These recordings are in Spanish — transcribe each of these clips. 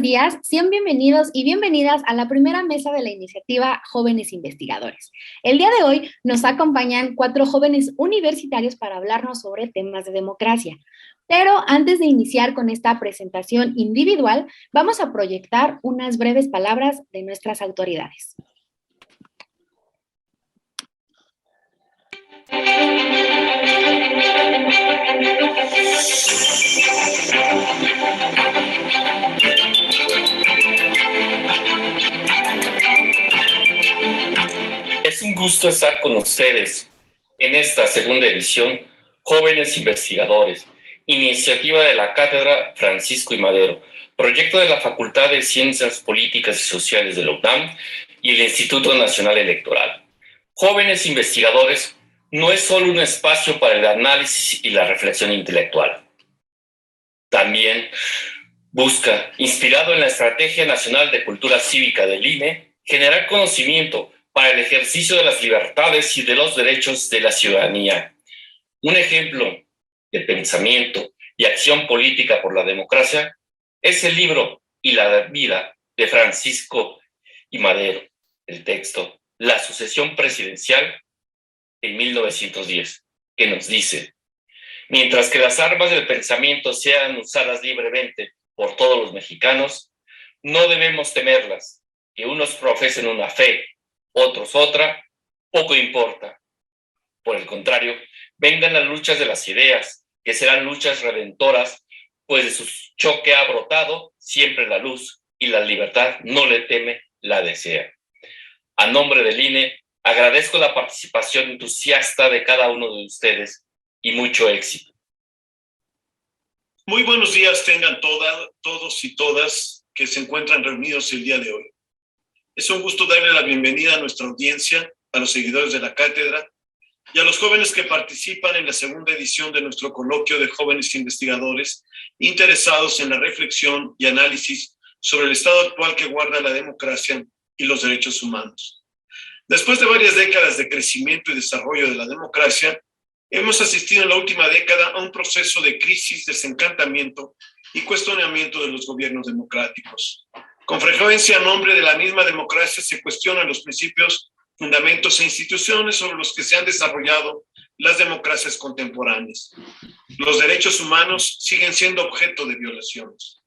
buenos días, sean bienvenidos y bienvenidas a la primera mesa de la iniciativa Jóvenes Investigadores. El día de hoy nos acompañan 4 jóvenes universitarios para hablarnos sobre temas de democracia. Pero antes de iniciar con esta presentación individual, vamos a proyectar unas breves palabras de nuestras autoridades. Es un gusto estar con ustedes en esta segunda edición Jóvenes Investigadores, iniciativa de la Cátedra Francisco I. Madero, proyecto de la Facultad de Ciencias Políticas y Sociales de la UNAM y el Instituto Nacional Electoral. Jóvenes Investigadores no es solo un espacio para el análisis y la reflexión intelectual. También busca, inspirado en la Estrategia Nacional de Cultura Cívica del INE, generar conocimiento para el ejercicio de las libertades y de los derechos de la ciudadanía. Un ejemplo de pensamiento y acción política por la democracia es el libro y la vida de Francisco I. Madero, el texto La sucesión presidencial en 1910, que nos dice: mientras que las armas del pensamiento sean usadas libremente por todos los mexicanos, no debemos temerlas. Que unos profesen una fe, otros otra, poco importa. Por el contrario, vengan las luchas de las ideas, que serán luchas redentoras, pues de su choque ha brotado siempre la luz, y la libertad no le teme, la desea. A nombre del INE, agradezco la participación entusiasta de cada uno de ustedes y mucho éxito. Muy buenos días tengan todos y todas que se encuentran reunidos el día de hoy. Es un gusto darle la bienvenida a nuestra audiencia, a los seguidores de la cátedra y a los jóvenes que participan en la segunda edición de nuestro coloquio de jóvenes investigadores interesados en la reflexión y análisis sobre el estado actual que guarda la democracia y los derechos humanos. Después de varias décadas de crecimiento y desarrollo de la democracia, hemos asistido en la última década a un proceso de crisis, desencantamiento y cuestionamiento de los gobiernos democráticos. Con frecuencia, a nombre de la misma democracia, se cuestionan los principios, fundamentos e instituciones sobre los que se han desarrollado las democracias contemporáneas. Los derechos humanos siguen siendo objeto de violaciones.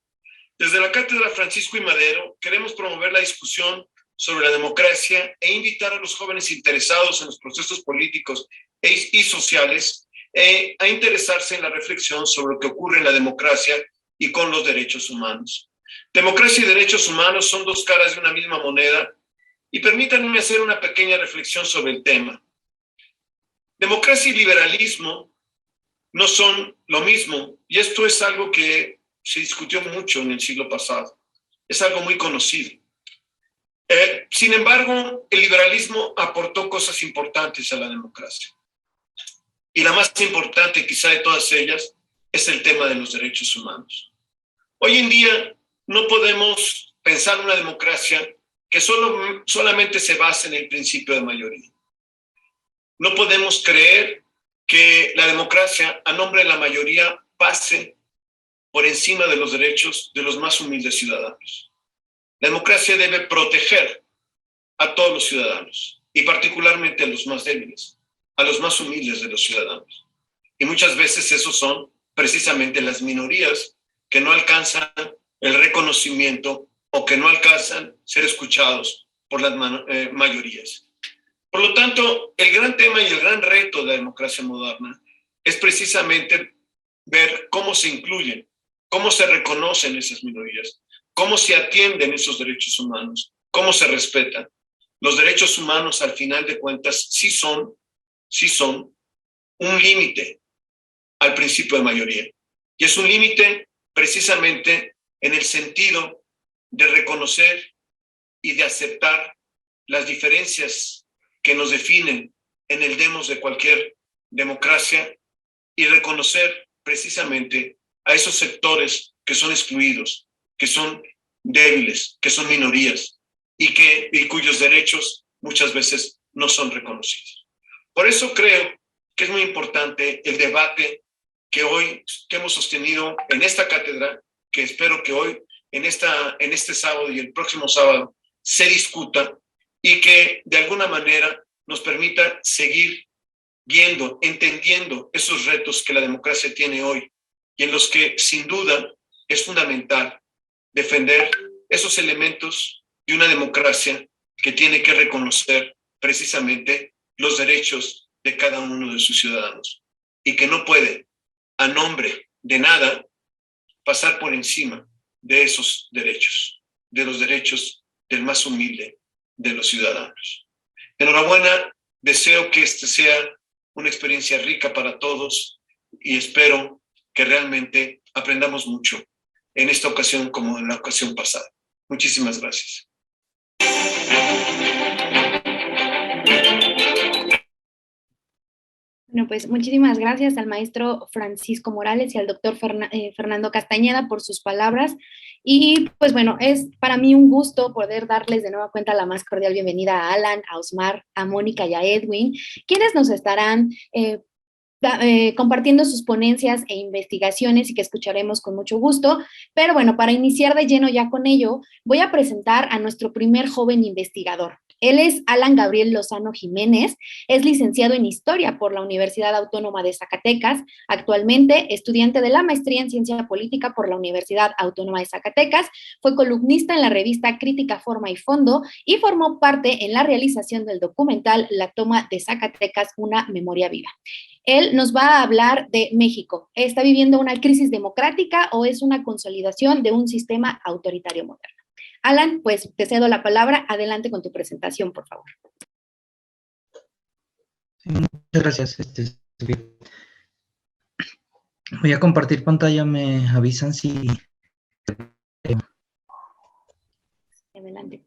Desde la Cátedra Francisco I. Madero, queremos promover la discusión sobre la democracia e invitar a los jóvenes interesados en los procesos políticos y sociales a interesarse en la reflexión sobre lo que ocurre en la democracia y con los derechos humanos. Democracia y derechos humanos son dos caras de una misma moneda y permítanme hacer una pequeña reflexión sobre el tema. Democracia y liberalismo no son lo mismo y esto es algo que se discutió mucho en el siglo pasado. Es algo muy conocido. Sin embargo, el liberalismo aportó cosas importantes a la democracia. Y la más importante quizá de todas ellas es el tema de los derechos humanos. Hoy en día no podemos pensar una democracia que solamente se basa en el principio de mayoría. No podemos creer que la democracia, a nombre de la mayoría, pase por encima de los derechos de los más humildes ciudadanos. La democracia debe proteger a todos los ciudadanos y particularmente a los más débiles, a los más humildes de los ciudadanos. Y muchas veces esos son precisamente las minorías que no alcanzan el reconocimiento o que no alcanzan ser escuchados por las mayorías. Por lo tanto, el gran tema y el gran reto de la democracia moderna es precisamente ver cómo se incluyen, cómo se reconocen esas minorías, cómo se atienden esos derechos humanos, cómo se respetan. Los derechos humanos, al final de cuentas, sí son un límite al principio de mayoría. Y es un límite precisamente en el sentido de reconocer y de aceptar las diferencias que nos definen en el demos de cualquier democracia y reconocer precisamente a esos sectores que son excluidos, que son débiles, que son minorías y cuyos derechos muchas veces no son reconocidos. Por eso creo que es muy importante el debate que hemos sostenido en esta cátedra, que espero que hoy en este sábado y el próximo sábado se discuta y que de alguna manera nos permita seguir viendo, entendiendo esos retos que la democracia tiene hoy y en los que sin duda es fundamental defender esos elementos de una democracia que tiene que reconocer precisamente los derechos de cada uno de sus ciudadanos y que no puede, a nombre de nada, pasar por encima de esos derechos, de los derechos del más humilde de los ciudadanos. Enhorabuena, deseo que este sea una experiencia rica para todos y espero que realmente aprendamos mucho en esta ocasión como en la ocasión pasada. Muchísimas gracias. Bueno, pues muchísimas gracias al maestro Francisco Morales y al doctor Fernando Castañeda por sus palabras. Y pues bueno, es para mí un gusto poder darles de nueva cuenta la más cordial bienvenida a Alan, a Osmar, a Mónica y a Edwin, quienes nos estarán compartiendo sus ponencias e investigaciones y que escucharemos con mucho gusto. Pero bueno, para iniciar de lleno ya con ello, voy a presentar a nuestro primer joven investigador. Él es Alan Gabriel Lozano Jiménez, es licenciado en Historia por la Universidad Autónoma de Zacatecas, actualmente estudiante de la maestría en Ciencia Política por la Universidad Autónoma de Zacatecas, fue columnista en la revista Crítica, Forma y Fondo y formó parte en la realización del documental La Toma de Zacatecas, una memoria viva. Él nos va a hablar de México. ¿Está viviendo una crisis democrática o es una consolidación de un sistema autoritario moderno? Alan, pues te cedo la palabra. Adelante con tu presentación, por favor. Muchas gracias. Voy a compartir pantalla. Me avisan si... Adelante.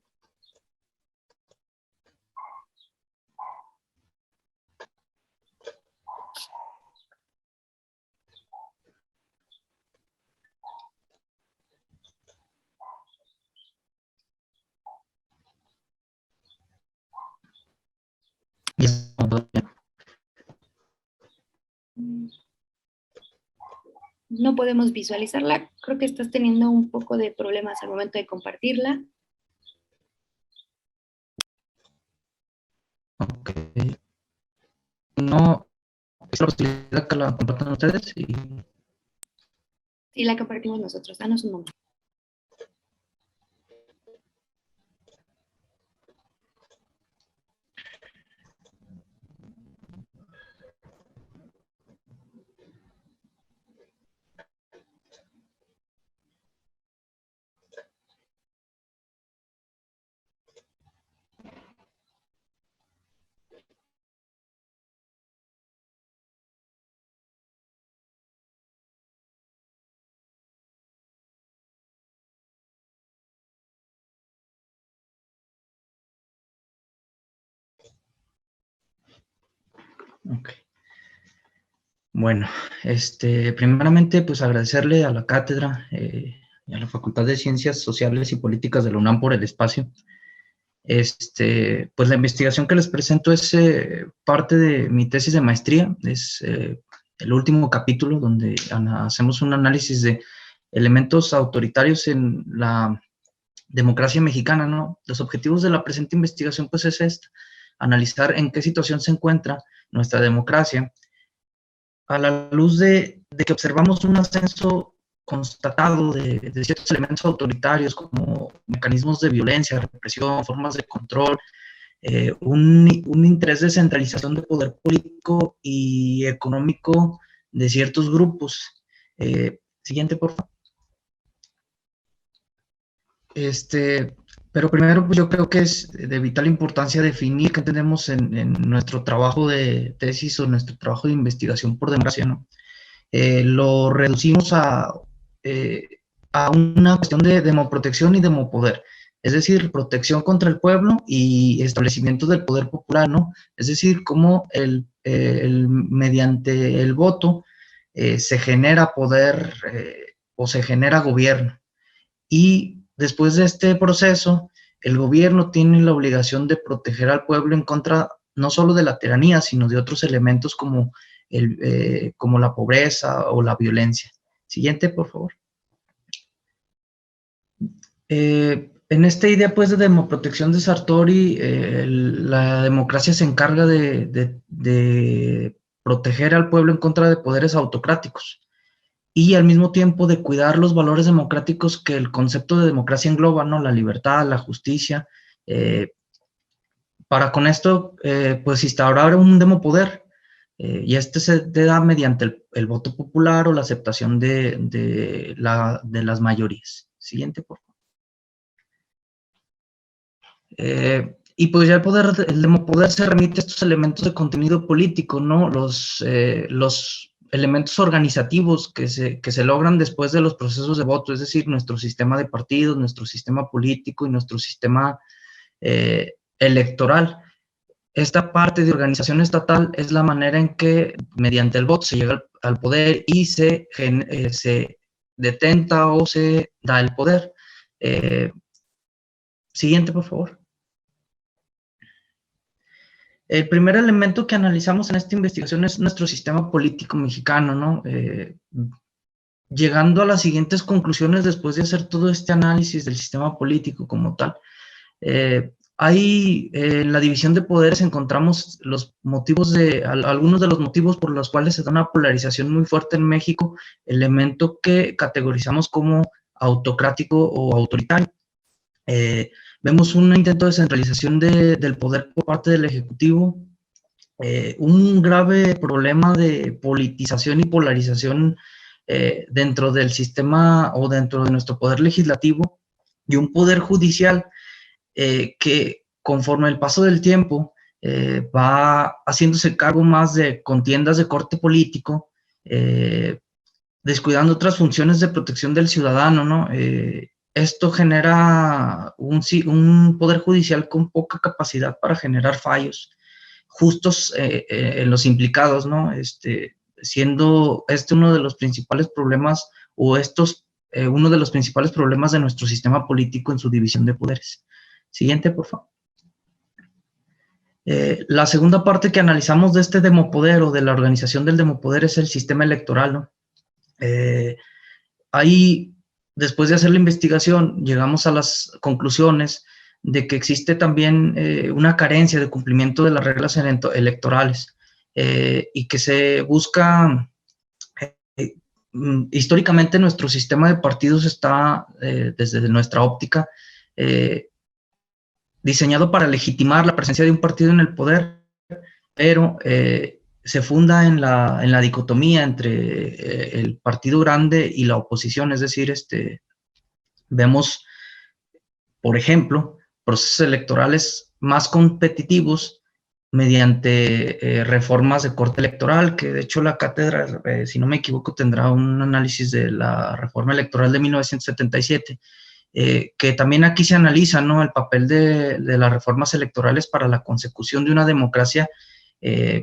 No podemos visualizarla. Creo que estás teniendo un poco de problemas al momento de compartirla. Ok. No, es la posibilidad que la compartan ustedes y... Sí, la compartimos nosotros. Danos un momento. Ok. Bueno, primeramente, pues agradecerle a la cátedra y a la Facultad de Ciencias Sociales y Políticas de la UNAM por el espacio. Pues la investigación que les presento es parte de mi tesis de maestría, es el último capítulo donde hacemos un análisis de elementos autoritarios en la democracia mexicana, ¿no? Los objetivos de la presente investigación, pues es analizar en qué situación se encuentra nuestra democracia a la luz de que observamos un ascenso constatado de ciertos elementos autoritarios como mecanismos de violencia, represión, formas de control, un interés de centralización de poder político y económico de ciertos grupos. Siguiente, por favor. Pero primero, pues yo creo que es de vital importancia definir qué entendemos en nuestro trabajo de tesis o nuestro trabajo de investigación por democracia, ¿no? Lo reducimos a una cuestión de demoprotección y demopoder, es decir, protección contra el pueblo y establecimiento del poder popular, ¿no? Es decir, cómo mediante el voto se genera poder o se genera gobierno. Y después de este proceso, el gobierno tiene la obligación de proteger al pueblo en contra no solo de la tiranía, sino de otros elementos como la pobreza o la violencia. Siguiente, por favor. En esta idea pues de demoprotección de Sartori, la democracia se encarga de proteger al pueblo en contra de poderes autocráticos y al mismo tiempo de cuidar los valores democráticos que el concepto de democracia engloba, ¿no? La libertad, la justicia, para con esto pues instaurar un demopoder, y este se da mediante el voto popular o la aceptación de las mayorías. Siguiente, por favor. Y pues ya el demopoder se remite a estos elementos de contenido político, ¿no? Los elementos organizativos que se logran después de los procesos de voto, es decir, nuestro sistema de partidos, nuestro sistema político y nuestro sistema electoral. Esta parte de organización estatal es la manera en que mediante el voto se llega al poder y se detenta o se da el poder. Siguiente, por favor. El primer elemento que analizamos en esta investigación es nuestro sistema político mexicano, ¿no? Llegando a las siguientes conclusiones después de hacer todo este análisis del sistema político como tal. En la división de poderes encontramos algunos de los motivos por los cuales se da una polarización muy fuerte en México, elemento que categorizamos como autocrático o autoritario. Vemos un intento de centralización del poder por parte del Ejecutivo, un grave problema de politización y polarización dentro del sistema o dentro de nuestro poder legislativo, y un poder judicial que conforme el paso del tiempo va haciéndose cargo más de contiendas de corte político, descuidando otras funciones de protección del ciudadano, ¿no? Esto genera un poder judicial con poca capacidad para generar fallos justos en los implicados, ¿no? Siendo uno de los principales problemas, uno de los principales problemas de nuestro sistema político en su división de poderes. Siguiente, por favor. La segunda parte que analizamos de este demopoder o de la organización del demopoder es el sistema electoral, ¿no? Ahí, después de hacer la investigación, llegamos a las conclusiones de que existe también una carencia de cumplimiento de las reglas electorales y que se busca, históricamente nuestro sistema de partidos está, desde nuestra óptica, diseñado para legitimar la presencia de un partido en el poder, pero se funda en la dicotomía entre el partido grande y la oposición, es decir, vemos, por ejemplo, procesos electorales más competitivos mediante reformas de corte electoral, que de hecho la cátedra, si no me equivoco, tendrá un análisis de la reforma electoral de 1977, que también aquí se analiza, ¿no?, el papel de las reformas electorales para la consecución de una democracia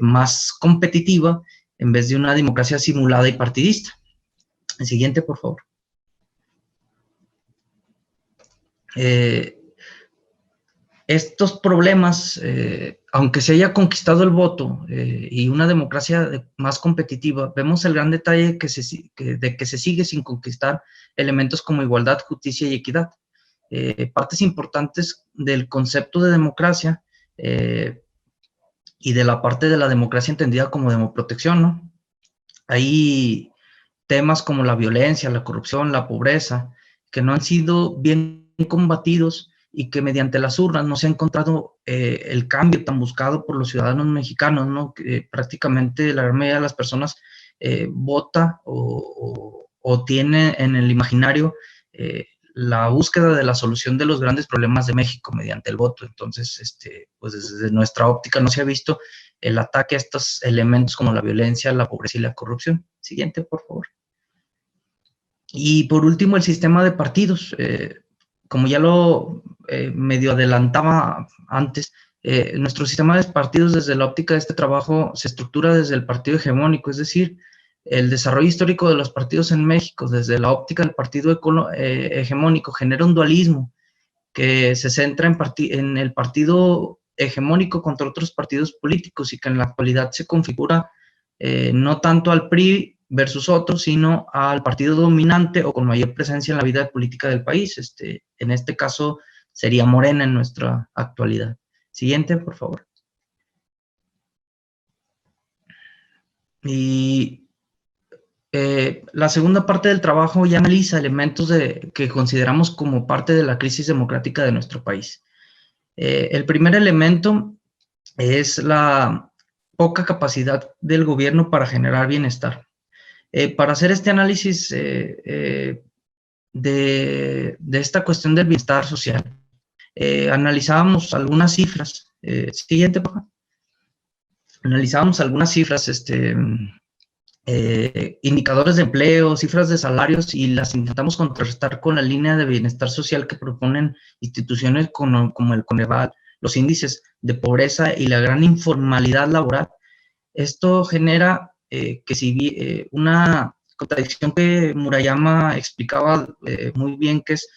más competitiva en vez de una democracia simulada y partidista. El siguiente, por favor. Estos problemas, aunque se haya conquistado el voto y una democracia más competitiva, vemos el gran detalle de que se sigue sin conquistar elementos como igualdad, justicia y equidad. Partes importantes del concepto de democracia y de la parte de la democracia entendida como demoprotección, ¿no? Hay temas como la violencia, la corrupción, la pobreza, que no han sido bien combatidos y que mediante las urnas no se ha encontrado el cambio tan buscado por los ciudadanos mexicanos, ¿no? Que prácticamente la gran mayoría de las personas vota o tiene en el imaginario la búsqueda de la solución de los grandes problemas de México mediante el voto. Entonces, pues desde nuestra óptica no se ha visto el ataque a estos elementos como la violencia, la pobreza y la corrupción. Siguiente, por favor. Y por último, el sistema de partidos. Como ya lo medio adelantaba antes, nuestro sistema de partidos desde la óptica de este trabajo se estructura desde el partido hegemónico, es decir, el desarrollo histórico de los partidos en México desde la óptica del partido hegemónico genera un dualismo que se centra en el partido hegemónico contra otros partidos políticos y que en la actualidad se configura no tanto al PRI versus otros, sino al partido dominante o con mayor presencia en la vida política del país. En este caso sería Morena en nuestra actualidad. Siguiente, por favor. Y la segunda parte del trabajo ya analiza elementos que consideramos como parte de la crisis democrática de nuestro país. El primer elemento es la poca capacidad del gobierno para generar bienestar. Para hacer este análisis de esta cuestión del bienestar social, analizábamos algunas cifras. Siguiente, por favor. Analizábamos algunas cifras, indicadores de empleo, cifras de salarios, y las intentamos contrastar con la línea de bienestar social que proponen instituciones como el Coneval, los índices de pobreza y la gran informalidad laboral. Esto genera una contradicción que Murayama explicaba muy bien, que es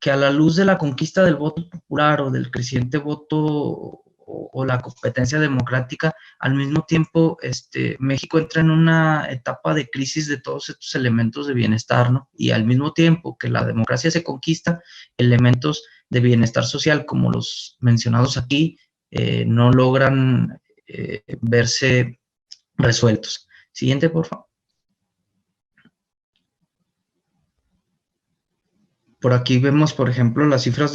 que a la luz de la conquista del voto popular o del creciente voto o la competencia democrática, al mismo tiempo México entra en una etapa de crisis de todos estos elementos de bienestar, ¿no? Y al mismo tiempo que la democracia se conquista, elementos de bienestar social como los mencionados aquí no logran verse resueltos. Siguiente, por favor. Por aquí vemos, por ejemplo, las cifras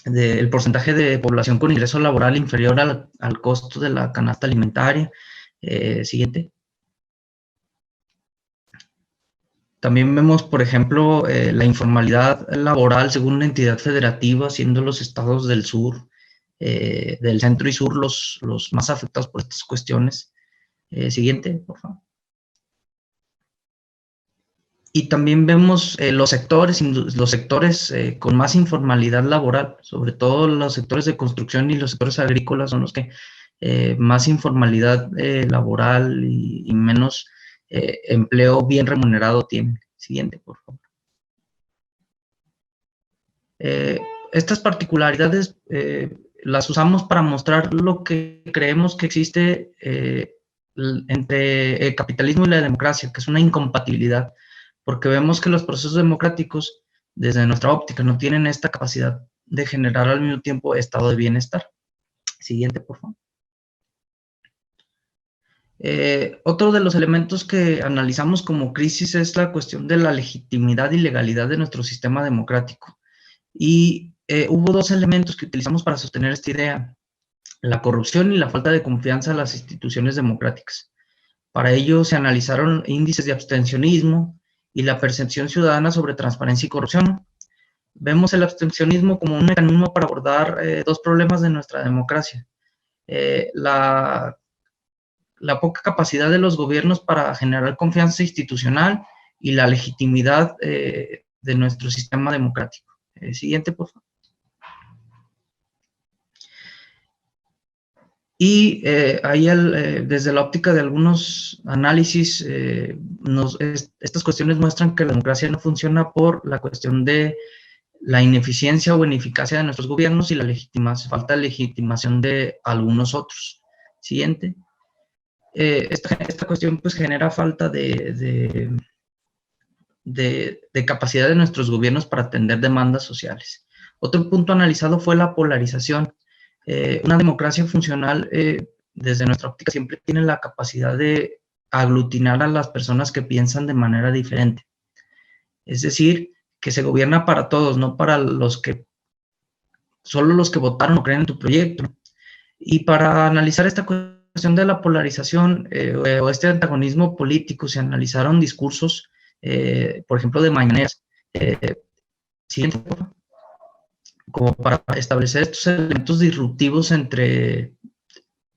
del porcentaje de población con ingreso laboral inferior al costo de la canasta alimentaria. Siguiente. También vemos, por ejemplo, la informalidad laboral según una entidad federativa, siendo los estados del sur, del centro y sur los más afectados por estas cuestiones. Siguiente, por favor. Y también vemos los sectores con más informalidad laboral, sobre todo los sectores de construcción y los sectores agrícolas son los que más informalidad laboral y menos empleo bien remunerado tienen. Siguiente, por favor. Estas particularidades las usamos para mostrar lo que creemos que existe entre el capitalismo y la democracia, que es una incompatibilidad, porque vemos que los procesos democráticos, desde nuestra óptica, no tienen esta capacidad de generar al mismo tiempo estado de bienestar. Siguiente, por favor. Otro de los elementos que analizamos como crisis es la cuestión de la legitimidad y legalidad de nuestro sistema democrático. Y hubo dos elementos que utilizamos para sostener esta idea: la corrupción y la falta de confianza en las instituciones democráticas. Para ello se analizaron índices de abstencionismo y la percepción ciudadana sobre transparencia y corrupción. Vemos el abstencionismo como un mecanismo para abordar dos problemas de nuestra democracia: la poca capacidad de los gobiernos para generar confianza institucional y la legitimidad de nuestro sistema democrático. Siguiente, por favor. Y ahí desde la óptica de algunos análisis, estas cuestiones muestran que la democracia no funciona por la cuestión de la ineficiencia o ineficacia de nuestros gobiernos y la falta de legitimación de algunos otros. Siguiente. Esta cuestión pues genera falta de capacidad de nuestros gobiernos para atender demandas sociales. Otro punto analizado fue la polarización. Una democracia funcional, desde nuestra óptica, siempre tiene la capacidad de aglutinar a las personas que piensan de manera diferente. Es decir, que se gobierna para todos, no para solo los que votaron o creen en tu proyecto. Y para analizar esta cuestión de la polarización o este antagonismo político, se analizaron discursos, por ejemplo, de mañaneras. Siguiente, por favor. Como para establecer estos elementos disruptivos que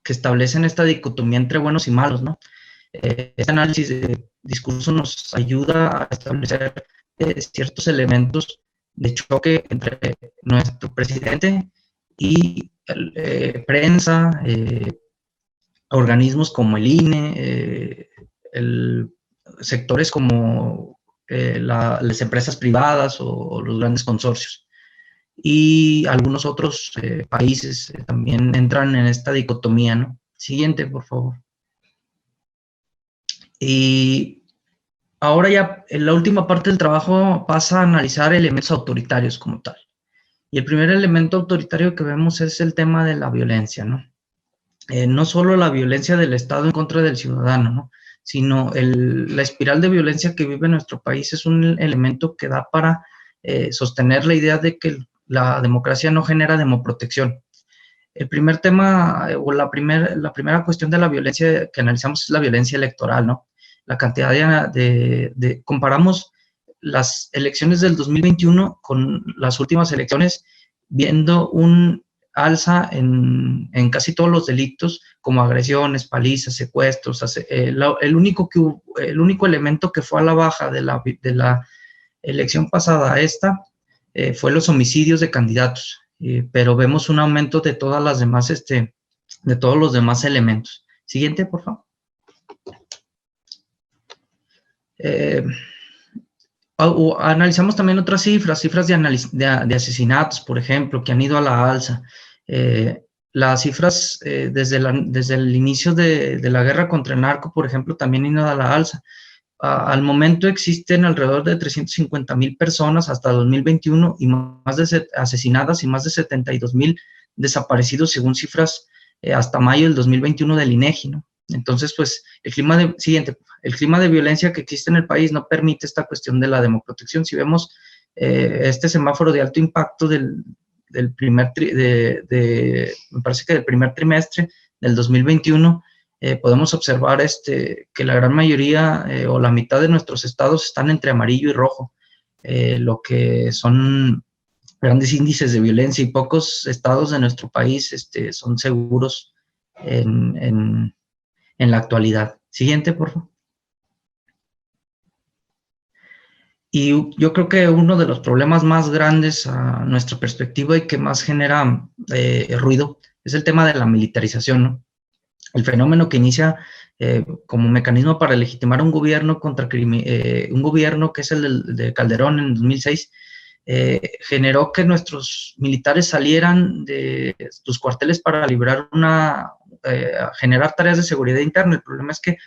establecen esta dicotomía entre buenos y malos, ¿no? Este análisis de discurso nos ayuda a establecer ciertos elementos de choque entre nuestro presidente y prensa, organismos como el INE, sectores como las empresas privadas o los grandes consorcios. Y algunos otros países también entran en esta dicotomía, ¿no? Siguiente, por favor. Y ahora ya en la última parte del trabajo pasa a analizar elementos autoritarios como tal. Y el primer elemento autoritario que vemos es el tema de la violencia, ¿no? No solo la violencia del Estado en contra del ciudadano, ¿no? Sino la espiral de violencia que vive nuestro país es un elemento que da para sostener la idea de que la democracia no genera demoprotección. El primer tema o la primera cuestión de la violencia que analizamos es la violencia electoral, ¿no? La cantidad comparamos las elecciones del 2021 con las últimas elecciones, viendo un alza en casi todos los delitos, como agresiones, palizas, secuestros. El único elemento que fue a la baja de la elección pasada a esta fue los homicidios de candidatos, pero vemos un aumento de todas las demás, de todos los demás elementos. Siguiente, por favor. Analizamos también otras cifras de asesinatos, por ejemplo, que han ido a la alza. Las cifras desde el inicio de la guerra contra el narco, por ejemplo, también han ido a la alza. Al momento existen alrededor de 350,000 personas hasta 2021 y asesinadas y más de 72,000 desaparecidos según cifras hasta mayo del 2021 del INEGI, ¿no? Entonces, pues, el clima de violencia que existe en el país no permite esta cuestión de la demoprotección. Si vemos este semáforo de alto impacto me parece que del primer trimestre del 2021, podemos observar que la gran mayoría o la mitad de nuestros estados están entre amarillo y rojo, lo que son grandes índices de violencia, y pocos estados de nuestro país son seguros en la actualidad. Siguiente, por favor. Y yo creo que uno de los problemas más grandes a nuestra perspectiva y que más genera ruido es el tema de la militarización, ¿no? El fenómeno que inicia como mecanismo para legitimar un gobierno un gobierno que es el de Calderón en 2006, generó que nuestros militares salieran de sus cuarteles para generar tareas de seguridad interna. El problema es que,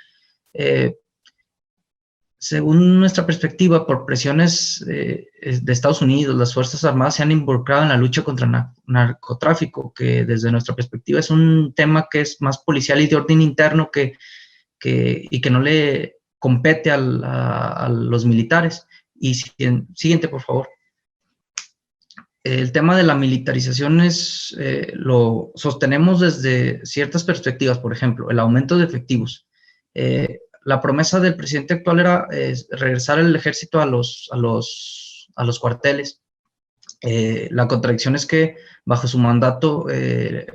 según nuestra perspectiva, por presiones de Estados Unidos, las Fuerzas Armadas se han involucrado en la lucha contra el narcotráfico, que desde nuestra perspectiva es un tema que es más policial y de orden interno y que no le compete a los militares. Y siguiente, por favor. El tema de la militarización lo sostenemos desde ciertas perspectivas. Por ejemplo, el aumento de efectivos. La promesa del presidente actual era regresar el ejército a los cuarteles. La contradicción es que bajo su mandato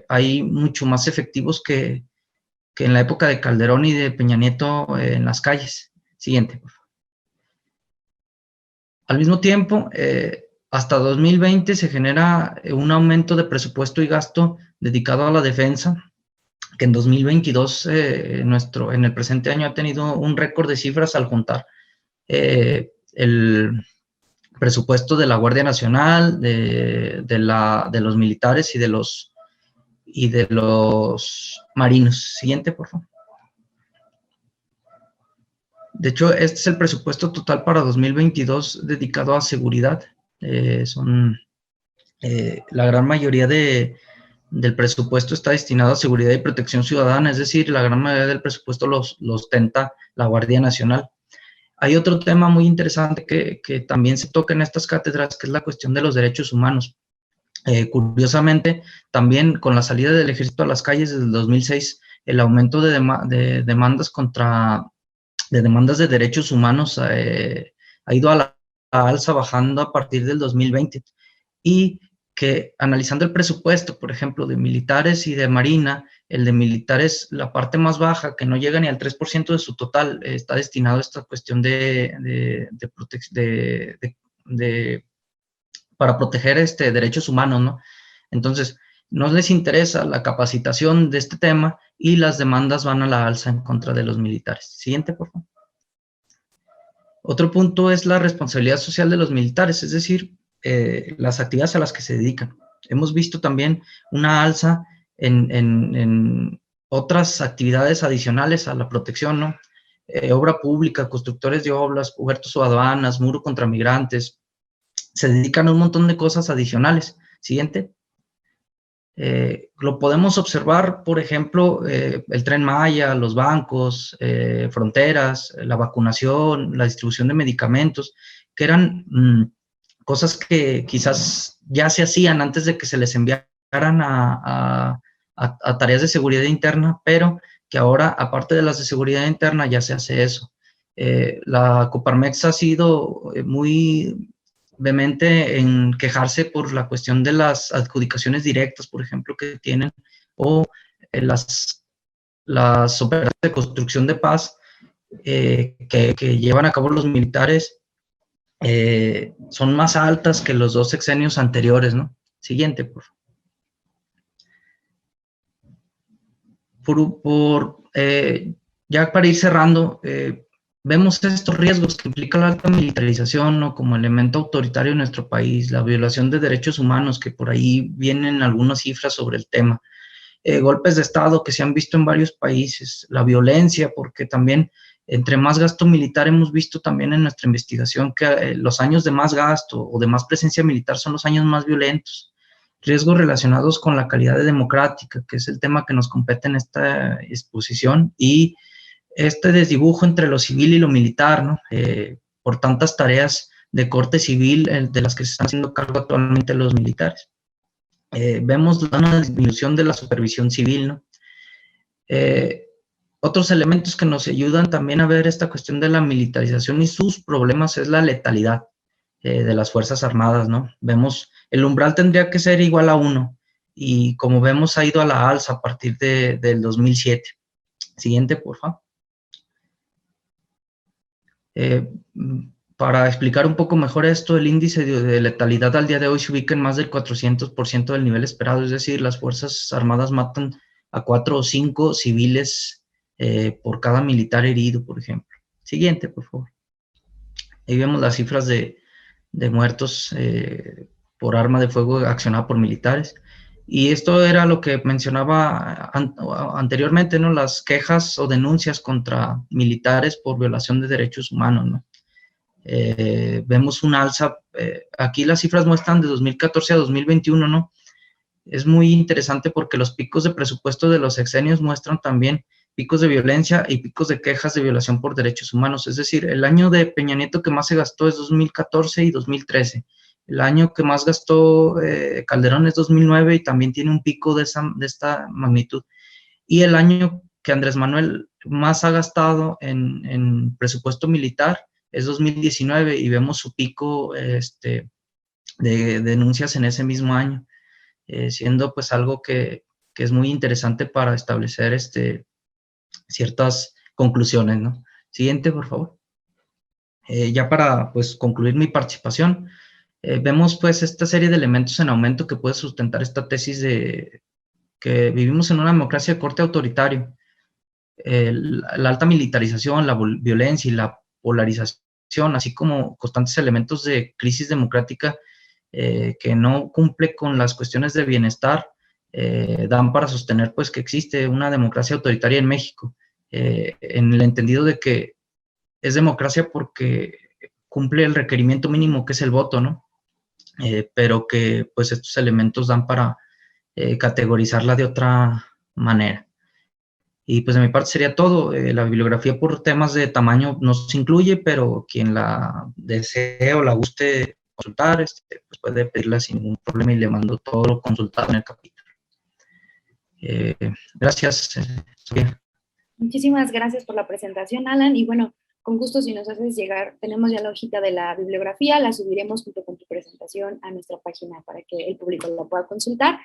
hay mucho más efectivos que en la época de Calderón y de Peña Nieto en las calles. Siguiente, por favor. Al mismo tiempo, hasta 2020 se genera un aumento de presupuesto y gasto dedicado a la defensa, que en 2022, en el presente año, ha tenido un récord de cifras al juntar el presupuesto de la Guardia Nacional, de los militares y de los marinos. Siguiente, por favor. De hecho, este es el presupuesto total para 2022 dedicado a seguridad. La gran mayoría del presupuesto está destinado a seguridad y protección ciudadana, es decir, la gran mayoría del presupuesto los ostenta la Guardia Nacional. Hay otro tema muy interesante que también se toca en estas cátedras, que es la cuestión de los derechos humanos. Curiosamente, también con la salida del ejército a las calles desde el 2006, el aumento de demandas de derechos humanos ha ido a la alza, bajando a partir del 2020. Y que analizando el presupuesto, por ejemplo, de militares y de marina, el de militares, la parte más baja, que no llega ni al 3% de su total, está destinado a esta cuestión para proteger derechos humanos, ¿no? Entonces, no les interesa la capacitación de este tema y las demandas van a la alza en contra de los militares. Siguiente, por favor. Otro punto es la responsabilidad social de los militares, es decir, las actividades a las que se dedican. Hemos visto también una alza en otras actividades adicionales a la protección, ¿no? obra pública, constructores de obras, huertos o aduanas, muro contra migrantes, se dedican a un montón de cosas adicionales. Siguiente. Lo podemos observar, por ejemplo, el Tren Maya, los bancos, fronteras, la vacunación, la distribución de medicamentos, que eran cosas que quizás ya se hacían antes de que se les enviaran a tareas de seguridad interna, pero que ahora, aparte de las de seguridad interna, ya se hace eso. La Coparmex ha sido muy vehemente en quejarse por la cuestión de las adjudicaciones directas, por ejemplo, que tienen, o las operaciones de construcción de paz que llevan a cabo los militares son más altas que los 2 sexenios anteriores, ¿no? Siguiente, por favor. Ya para ir cerrando, vemos estos riesgos que implica la alta militarización, ¿no? Como elemento autoritario en nuestro país, la violación de derechos humanos, que por ahí vienen algunas cifras sobre el tema, golpes de Estado que se han visto en varios países, la violencia, porque también entre más gasto militar hemos visto también en nuestra investigación que los años de más gasto o de más presencia militar son los años más violentos. Riesgos relacionados con la calidad democrática, que es el tema que nos compete en esta exposición, y este desdibujo entre lo civil y lo militar, ¿no? Por tantas tareas de corte civil de las que se están haciendo cargo actualmente los militares. Vemos una disminución de la supervisión civil, ¿no? Otros elementos que nos ayudan también a ver esta cuestión de la militarización y sus problemas es la letalidad de las Fuerzas Armadas, ¿no? Vemos, el umbral tendría que ser igual a 1, y como vemos ha ido a la alza a partir del 2007. Siguiente, por favor. Para explicar un poco mejor esto, el índice de letalidad al día de hoy se ubica en más del 400% del nivel esperado, es decir, las Fuerzas Armadas matan a 4 o 5 civiles por cada militar herido, por ejemplo. Siguiente, por favor. Ahí vemos las cifras de muertos por arma de fuego accionada por militares. Y esto era lo que mencionaba anteriormente, ¿no? Las quejas o denuncias contra militares por violación de derechos humanos, ¿no? Vemos un alza, aquí las cifras muestran de 2014 a 2021, ¿no? Es muy interesante porque los picos de presupuesto de los sexenios muestran también picos de violencia y picos de quejas de violación por derechos humanos. Es decir, el año de Peña Nieto que más se gastó es 2014 y 2013. El año que más gastó Calderón es 2009 y también tiene un pico de esta magnitud. Y el año que Andrés Manuel más ha gastado en presupuesto militar es 2019 y vemos su pico de denuncias en ese mismo año, siendo pues algo que es muy interesante para establecer ciertas conclusiones, ¿no? Siguiente, por favor. Ya para pues concluir mi participación, vemos pues esta serie de elementos en aumento que puede sustentar esta tesis de que vivimos en una democracia de corte autoritario. La alta militarización, la violencia y la polarización, así como constantes elementos de crisis democrática que no cumple con las cuestiones de bienestar, dan para sostener pues que existe una democracia autoritaria en México, en el entendido de que es democracia porque cumple el requerimiento mínimo que es el voto, ¿no? Pero que pues estos elementos dan para categorizarla de otra manera. Y pues de mi parte sería todo. La bibliografía por temas de tamaño no se incluye, pero quien la desee o la guste consultar, pues puede pedirla sin ningún problema y le mando todo lo consultado en el capítulo. Gracias, Sofía. Muchísimas gracias por la presentación, Alan. Y bueno, con gusto si nos haces llegar, tenemos ya la hojita de la bibliografía, la subiremos junto con tu presentación a nuestra página para que el público la pueda consultar.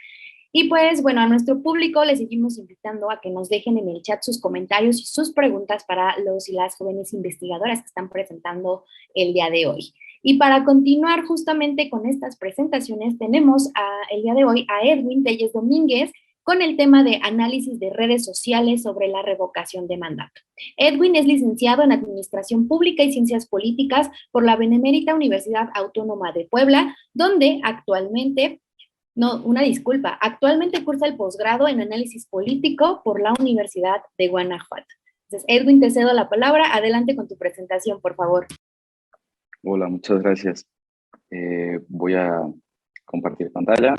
Y pues, bueno, a nuestro público les seguimos invitando a que nos dejen en el chat sus comentarios y sus preguntas para los y las jóvenes investigadoras que están presentando el día de hoy. Y para continuar justamente con estas presentaciones, tenemos el día de hoy a Edwin Telles Domínguez con el tema de análisis de redes sociales sobre la revocación de mandato. Edwin es licenciado en Administración Pública y Ciencias Políticas por la Benemérita Universidad Autónoma de Puebla, donde actualmente cursa el posgrado en Análisis Político por la Universidad de Guanajuato. Entonces, Edwin, te cedo la palabra. Adelante con tu presentación, por favor. Hola, muchas gracias. Voy a compartir pantalla.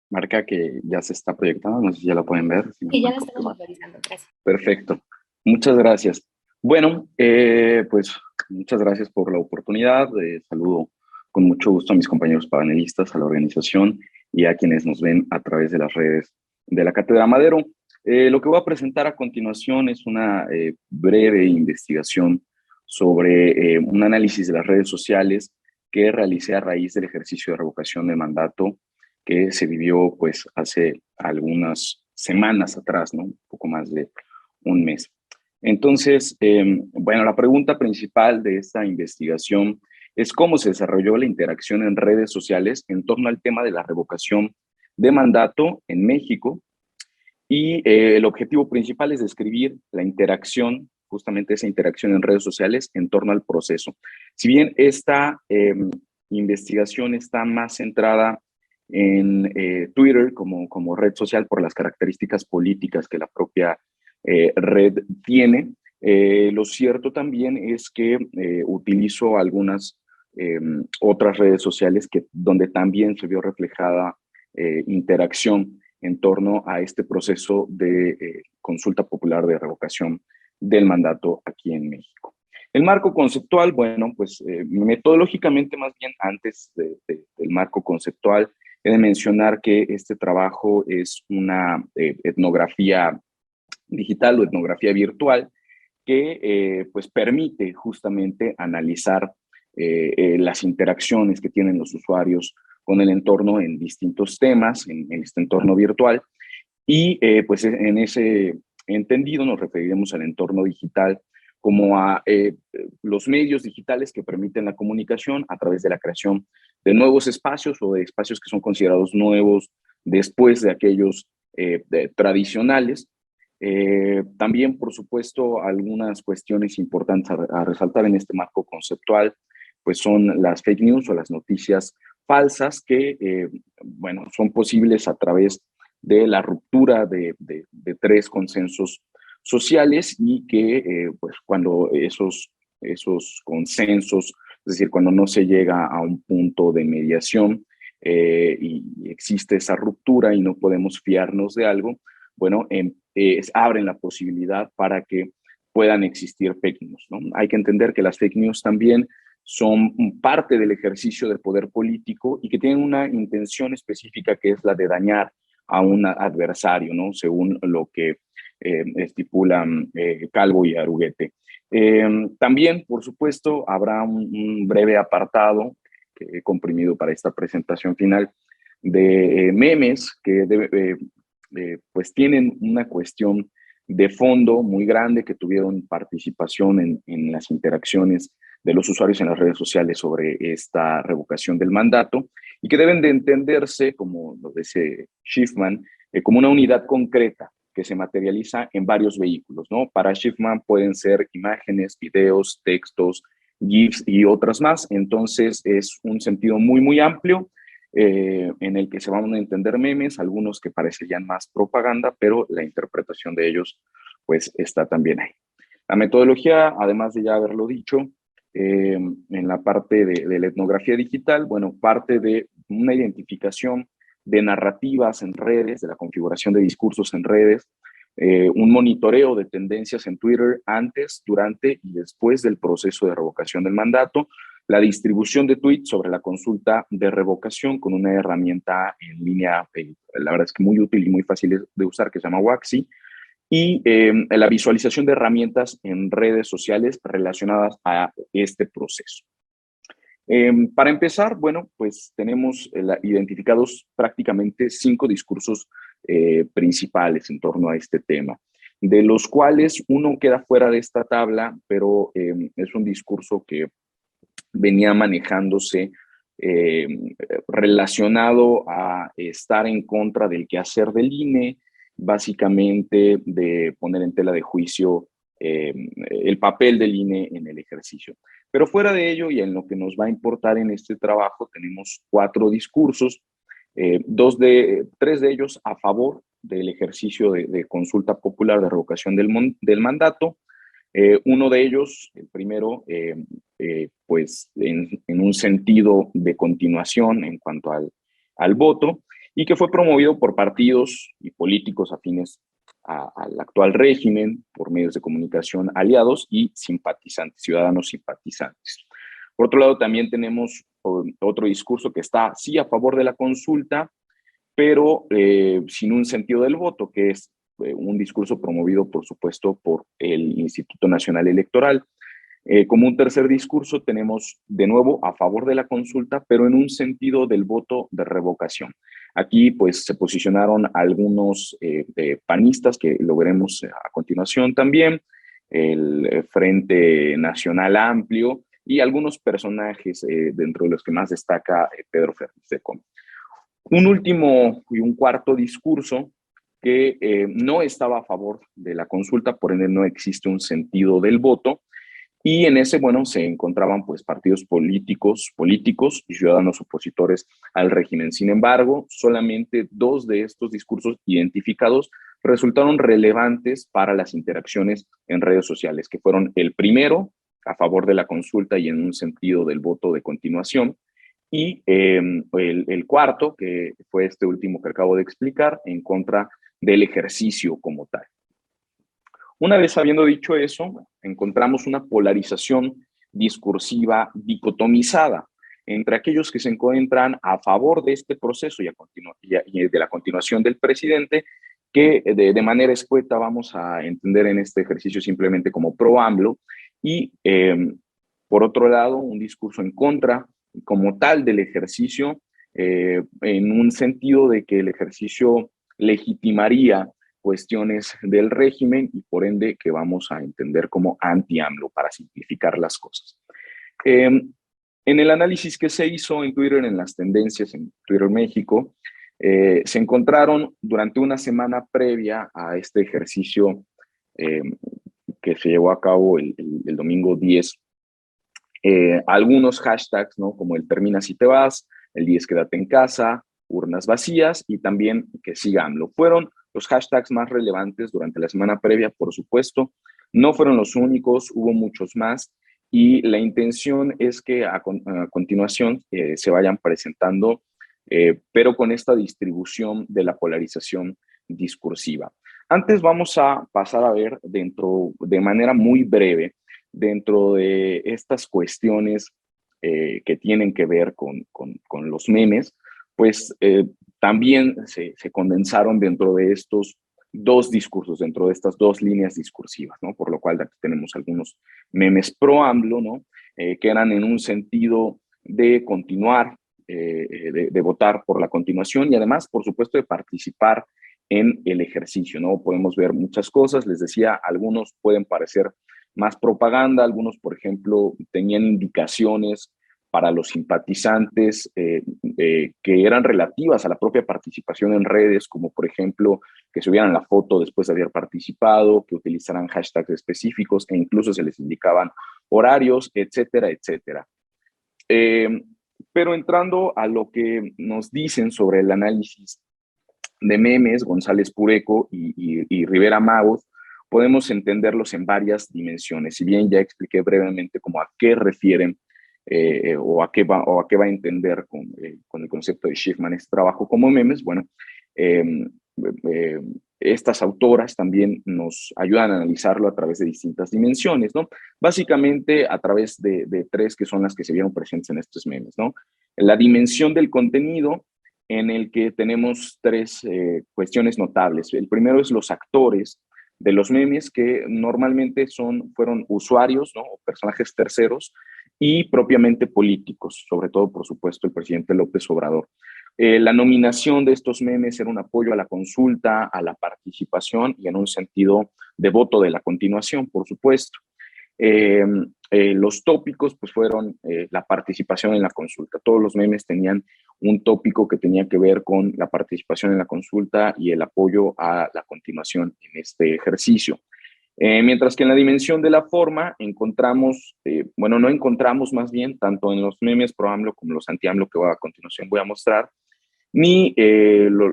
Marca que ya se está proyectando, no sé si ya la pueden ver. Sí, ya la estamos visualizando, gracias. Perfecto, muchas gracias. Bueno, pues muchas gracias por la oportunidad. Saludo con mucho gusto a mis compañeros panelistas, a la organización y a quienes nos ven a través de las redes de la Cátedra Madero. Lo que voy a presentar a continuación es una breve investigación sobre un análisis de las redes sociales que realicé a raíz del ejercicio de revocación de mandato que se vivió pues hace algunas semanas atrás, ¿no? Un poco más de un mes. Entonces, bueno, la pregunta principal de esta investigación es cómo se desarrolló la interacción en redes sociales en torno al tema de la revocación de mandato en México. Y el objetivo principal es describir la interacción, justamente esa interacción en redes sociales en torno al proceso. Si bien esta investigación está más centrada en Twitter como red social por las características políticas que la propia red tiene, lo cierto también es que utilizo algunas otras redes sociales donde también se vio reflejada interacción en torno a este proceso de consulta popular de revocación del mandato aquí en México. El marco conceptual, bueno, pues metodológicamente más bien antes del marco conceptual, he de mencionar que este trabajo es una etnografía digital o etnografía virtual que pues permite justamente analizar las interacciones que tienen los usuarios con el entorno en distintos temas, en este entorno virtual. Y pues en ese entendido nos referiremos al entorno digital como a los medios digitales que permiten la comunicación a través de la creación de nuevos espacios o de espacios que son considerados nuevos después de aquellos tradicionales. También, por supuesto, algunas cuestiones importantes a resaltar en este marco conceptual, pues son las fake news o las noticias falsas que, bueno, son posibles a través de la ruptura de tres consensos sociales y que, pues, cuando esos consensos, es decir, cuando no se llega a un punto de mediación y existe esa ruptura y no podemos fiarnos de algo, bueno, abren la posibilidad para que puedan existir fake news, ¿no? Hay que entender que las fake news también son parte del ejercicio del poder político y que tienen una intención específica que es la de dañar a un adversario, ¿no? Según lo que estipulan Calvo y Aruguete. También, por supuesto, habrá un breve apartado que he comprimido para esta presentación final de memes que pues tienen una cuestión de fondo muy grande, que tuvieron participación en las interacciones de los usuarios en las redes sociales sobre esta revocación del mandato y que deben de entenderse, como lo dice Schiffman, como una unidad concreta que se materializa en varios vehículos, ¿no? Para Schiffman pueden ser imágenes, videos, textos, GIFs y otras más. Entonces es un sentido muy, muy amplio en el que se van a entender memes, algunos que parecerían más propaganda, pero la interpretación de ellos pues está también ahí. La metodología, además de ya haberlo dicho, en la parte de la etnografía digital, bueno, parte de una identificación de narrativas en redes, de la configuración de discursos en redes, un monitoreo de tendencias en Twitter antes, durante y después del proceso de revocación del mandato, la distribución de tweets sobre la consulta de revocación con una herramienta en línea, la verdad es que muy útil y muy fácil de usar, que se llama Waxy, y la visualización de herramientas en redes sociales relacionadas a este proceso. Para empezar, bueno, pues tenemos identificados prácticamente 5 discursos principales en torno a este tema, de los cuales uno queda fuera de esta tabla, pero es un discurso que venía manejándose relacionado a estar en contra del quehacer del INE, básicamente de poner en tela de juicio el papel del INE en el ejercicio. Pero fuera de ello, y en lo que nos va a importar en este trabajo, tenemos 4 discursos, 3 de ellos a favor del ejercicio de consulta popular de revocación del mandato. Uno de ellos, el primero, pues en un sentido de continuación en cuanto al voto, y que fue promovido por partidos y políticos afines al actual régimen, por medios de comunicación aliados y simpatizantes, ciudadanos simpatizantes. Por otro lado, también tenemos otro discurso que está sí a favor de la consulta, pero sin un sentido del voto, que es un discurso promovido, por supuesto, por el Instituto Nacional Electoral. Como un tercer discurso tenemos de nuevo a favor de la consulta, pero en un sentido del voto de revocación. Aquí pues se posicionaron algunos panistas, que lo veremos a continuación también, el Frente Nacional Amplio y algunos personajes dentro de los que más destaca Pedro Ferriz de Come. Un último y un cuarto discurso que no estaba a favor de la consulta, por ende no existe un sentido del voto, y en ese, bueno, se encontraban pues partidos políticos y ciudadanos opositores al régimen. Sin embargo, solamente 2 de estos discursos identificados resultaron relevantes para las interacciones en redes sociales, que fueron el primero, a favor de la consulta y en un sentido del voto de continuación, y el cuarto, que fue este último que acabo de explicar, en contra del ejercicio como tal. Una vez habiendo dicho eso, encontramos una polarización discursiva dicotomizada entre aquellos que se encuentran a favor de este proceso y de la continuación del presidente, que de manera escueta vamos a entender en este ejercicio simplemente como pro AMLO, y por otro lado, un discurso en contra como tal del ejercicio, en un sentido de que el ejercicio legitimaría cuestiones del régimen y por ende que vamos a entender como anti-AMLO para simplificar las cosas. En el análisis que se hizo en Twitter, en las tendencias en Twitter México, se encontraron durante una semana previa a este ejercicio que se llevó a cabo el domingo 10, algunos hashtags, ¿no? Como el termina si te vas, el 10 quédate en casa, urnas vacías y también que siga AMLO. Fueron los hashtags más relevantes durante la semana previa, por supuesto. No fueron los únicos, hubo muchos más, y la intención es que a continuación se vayan presentando, pero con esta distribución de la polarización discursiva. Antes vamos a pasar a ver de manera muy breve, dentro de estas cuestiones que tienen que ver con los memes, pues también se condensaron dentro de estos 2 discursos, dentro de estas 2 líneas discursivas, ¿no? Por lo cual aquí tenemos algunos memes pro AMLO, ¿no? Que eran en un sentido de continuar, de votar por la continuación y además, por supuesto, de participar en el ejercicio, ¿no? Podemos ver muchas cosas, les decía, algunos pueden parecer más propaganda, algunos, por ejemplo, tenían indicaciones para los simpatizantes que eran relativas a la propia participación en redes, como por ejemplo que subieran la foto después de haber participado, que utilizaran hashtags específicos e incluso se les indicaban horarios, etcétera, etcétera. Pero entrando a lo que nos dicen sobre el análisis de memes, González Pureco y Rivera Magos, podemos entenderlos en varias dimensiones. Si bien ya expliqué brevemente como a qué refieren o a qué va a entender con el concepto de Schiffman este trabajo como memes, bueno, estas autoras también nos ayudan a analizarlo a través de distintas dimensiones, ¿no? Básicamente a través de 3 que son las que se vieron presentes en estos memes, ¿no? La dimensión del contenido, en el que tenemos 3 cuestiones notables. El primero es los actores de los memes, que normalmente fueron usuarios, ¿no? O personajes terceros y propiamente políticos, sobre todo, por supuesto, el presidente López Obrador. La nominación de estos memes era un apoyo a la consulta, a la participación y en un sentido de voto de la continuación, por supuesto. Los tópicos pues fueron la participación en la consulta. Todos los memes tenían un tópico que tenía que ver con la participación en la consulta y el apoyo a la continuación en este ejercicio. Mientras que en la dimensión de la forma encontramos, no encontramos más bien, tanto en los memes pro AMLO como los anti AMLO que a continuación voy a mostrar, ni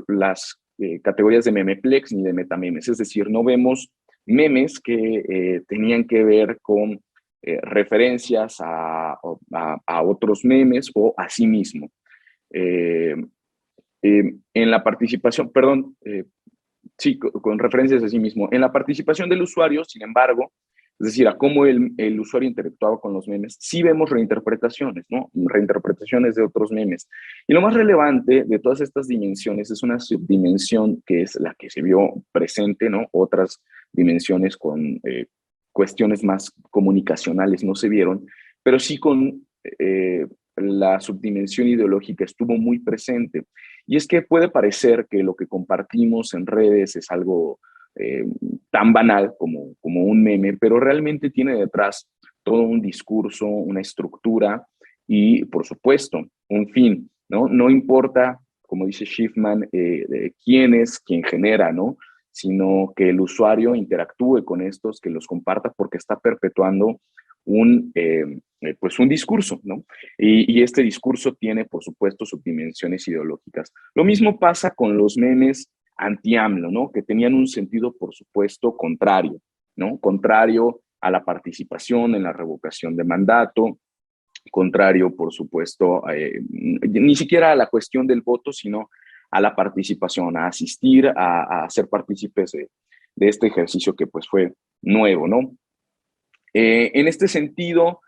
las categorías de memeplex ni de metamemes, es decir, no vemos memes que tenían que ver con referencias a otros memes o a sí mismo. En la participación, perdón, sí, con referencias a sí mismo. En la participación del usuario, sin embargo, es decir, a cómo el usuario interactuaba con los memes, sí vemos reinterpretaciones, ¿no? Reinterpretaciones de otros memes. Y lo más relevante de todas estas dimensiones es una subdimensión que es la que se vio presente, ¿no? Otras dimensiones con cuestiones más comunicacionales no se vieron, pero sí con la subdimensión ideológica estuvo muy presente. Y es que puede parecer que lo que compartimos en redes es algo tan banal como un meme, pero realmente tiene detrás todo un discurso, una estructura y, por supuesto, un fin, ¿no? No importa, como dice Schiffman, quién es quien genera, ¿no? Sino que el usuario interactúe con estos, que los comparta, porque está perpetuando pues un discurso, ¿no? Y este discurso tiene, por supuesto, subdimensiones ideológicas. Lo mismo pasa con los memes anti-AMLO, ¿no? Que tenían un sentido, por supuesto, contrario, ¿no? Contrario a la participación en la revocación de mandato, contrario, por supuesto, ni siquiera a la cuestión del voto, sino a la participación, a asistir, a ser partícipes de este ejercicio que pues fue nuevo, ¿no? En este sentido,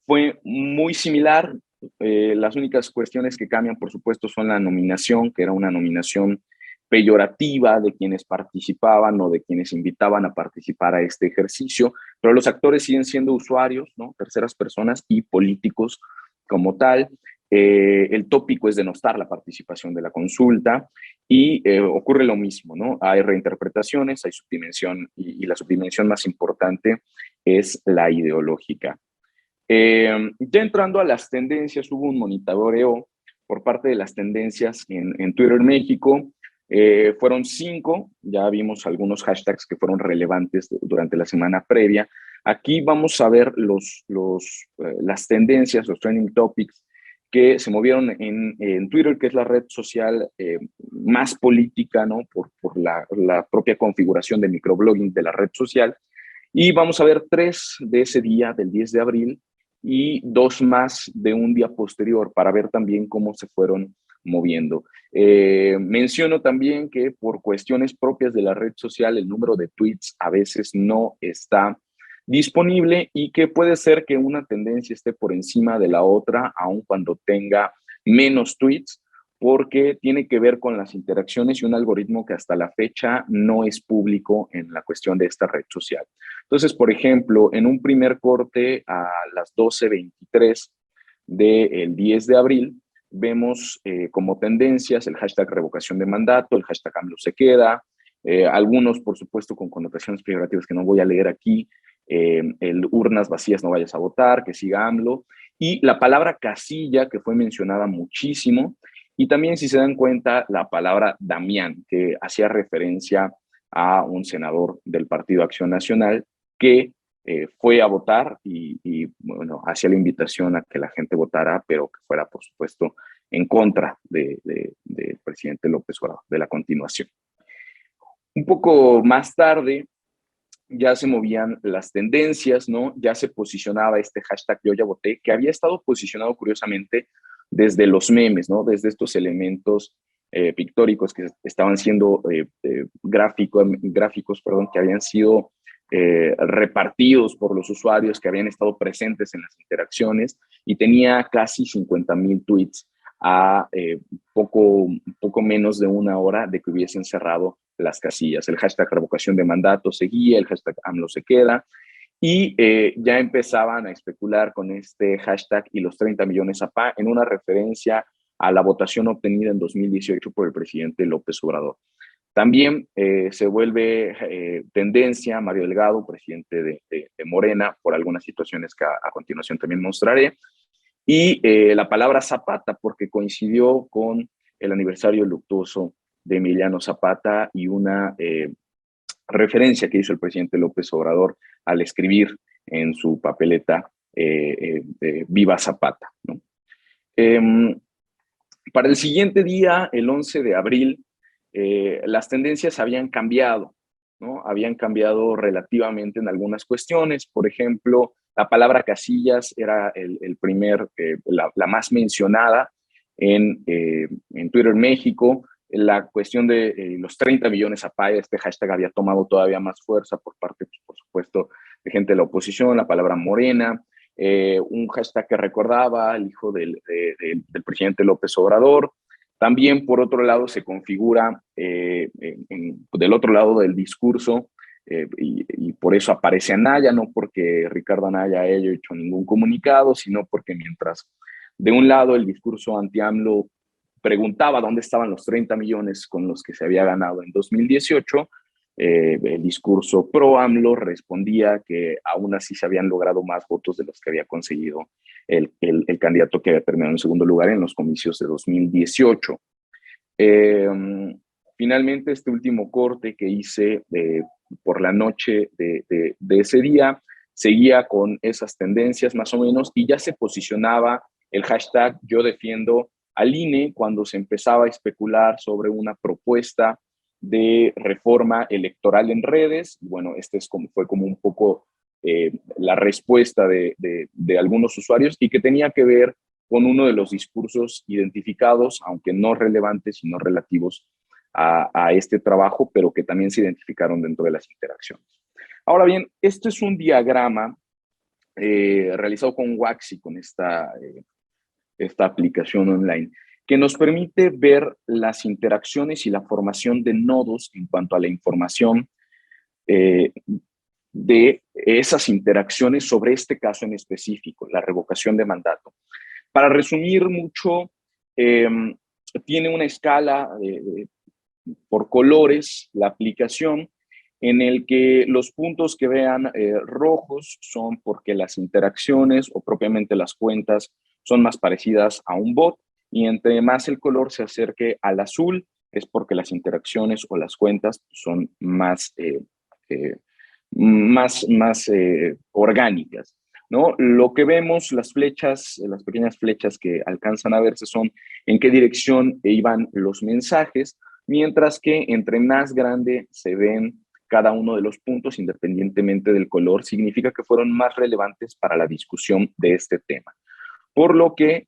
fue muy similar. Las únicas cuestiones que cambian, por supuesto, son la nominación, que era una nominación peyorativa de quienes participaban o de quienes invitaban a participar a este ejercicio, pero los actores siguen siendo usuarios, ¿no? Terceras personas y políticos como tal. El tópico es denostar la participación de la consulta y ocurre lo mismo, ¿no? Hay reinterpretaciones, hay subdimensión y la subdimensión más importante es la ideológica. Ya entrando a las tendencias, hubo un monitoreo por parte de las tendencias en Twitter México. Fueron 5, ya vimos algunos hashtags que fueron relevantes durante la semana previa. Aquí vamos a ver las tendencias, los trending topics que se movieron en Twitter, que es la red social más política, ¿no? Por la propia configuración de microblogging de la red social. Y vamos a ver 3 de ese día, del 10 de abril, y 2 más de un día posterior para ver también cómo se fueron moviendo. Menciono también que por cuestiones propias de la red social, el número de tweets a veces no está disponible y que puede ser que una tendencia esté por encima de la otra, aun cuando tenga menos tweets, porque tiene que ver con las interacciones y un algoritmo que hasta la fecha no es público en la cuestión de esta red social. Entonces, por ejemplo, en un primer corte a las 12:23 del 10 de abril, vemos como tendencias el hashtag revocación de mandato, el hashtag AMLO se queda, algunos, por supuesto, con connotaciones peyorativas que no voy a leer aquí, el urnas vacías no vayas a votar, que siga AMLO, y la palabra casilla, que fue mencionada muchísimo, y también, si se dan cuenta, la palabra Damián, que hacía referencia a un senador del Partido Acción Nacional que fue a votar y, bueno, hacía la invitación a que la gente votara, pero que fuera, por supuesto, en contra del presidente López Obrador, de la continuación. Un poco más tarde ya se movían las tendencias, ¿no? Ya se posicionaba este hashtag Yo Ya Voté, que había estado posicionado curiosamente desde los memes, ¿no? Desde estos elementos pictóricos que estaban siendo gráficos, que habían sido repartidos por los usuarios que habían estado presentes en las interacciones y tenía casi 50,000 tweets a poco menos de una hora de que hubiesen cerrado las casillas. El hashtag revocación de mandato seguía, el hashtag AMLO se queda, y ya empezaban a especular con este hashtag y los 30 millones APA en una referencia a la votación obtenida en 2018 por el presidente López Obrador. También se vuelve tendencia Mario Delgado, presidente de Morena, por algunas situaciones que a continuación también mostraré, y la palabra Zapata, porque coincidió con el aniversario luctuoso de Emiliano Zapata y una referencia que hizo el presidente López Obrador al escribir en su papeleta Viva Zapata, ¿no? Para el siguiente día, el 11 de abril, las tendencias habían cambiado, ¿no? Habían cambiado relativamente en algunas cuestiones. Por ejemplo, la palabra casillas era la más mencionada en Twitter México. La cuestión de los 30 millones a Paya, este hashtag había tomado todavía más fuerza por parte, pues, por supuesto, de gente de la oposición. La palabra morena, un hashtag que recordaba al hijo del presidente López Obrador. También, por otro lado, se configura del otro lado del discurso, y por eso aparece Anaya, no porque Ricardo Anaya haya hecho ningún comunicado, sino porque mientras de un lado el discurso anti-AMLO preguntaba dónde estaban los 30 millones con los que se había ganado en 2018, el discurso pro-AMLO respondía que aún así se habían logrado más votos de los que había conseguido el candidato que había terminado en segundo lugar en los comicios de 2018. Finalmente, este último corte que hice por la noche de ese día seguía con esas tendencias más o menos, y ya se posicionaba el hashtag Yo Defiendo al INE cuando se empezaba a especular sobre una propuesta de reforma electoral en redes. Bueno, fue como un poco la respuesta de algunos usuarios, y que tenía que ver con uno de los discursos identificados, aunque no relevantes, sino relativos a este trabajo, pero que también se identificaron dentro de las interacciones. Ahora bien, esto es un diagrama realizado con Waxy, con esta aplicación online, que nos permite ver las interacciones y la formación de nodos en cuanto a la información de esas interacciones sobre este caso en específico, la revocación de mandato. Para resumir mucho, tiene una escala por colores, la aplicación, en el que los puntos que vean rojos son porque las interacciones o propiamente las cuentas son más parecidas a un bot, y entre más el color se acerque al azul es porque las interacciones o las cuentas son más orgánicas, ¿no? Lo que vemos, las flechas, las pequeñas flechas que alcanzan a verse son en qué dirección iban los mensajes, mientras que entre más grande se ven cada uno de los puntos, independientemente del color, significa que fueron más relevantes para la discusión de este tema. Por lo que,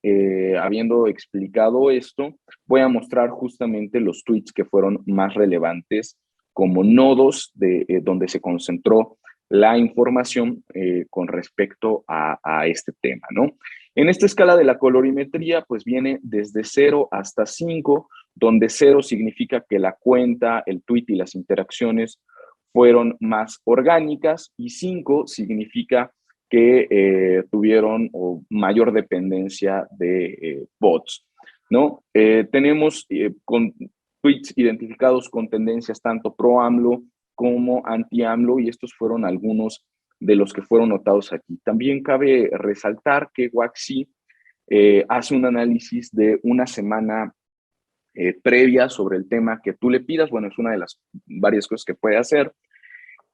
habiendo explicado esto, voy a mostrar justamente los tweets que fueron más relevantes como nodos donde se concentró la información con respecto a este tema, ¿no? En esta escala de la colorimetría, pues viene desde 0 hasta 5, donde 0 significa que la cuenta, el tweet y las interacciones fueron más orgánicas, y 5 significa que tuvieron mayor dependencia de bots, ¿no? Tenemos con tweets identificados con tendencias tanto pro-AMLO como anti-AMLO, y estos fueron algunos de los que fueron notados aquí. También cabe resaltar que Waxy hace un análisis de una semana previa sobre el tema que tú le pidas. Bueno, es una de las varias cosas que puede hacer.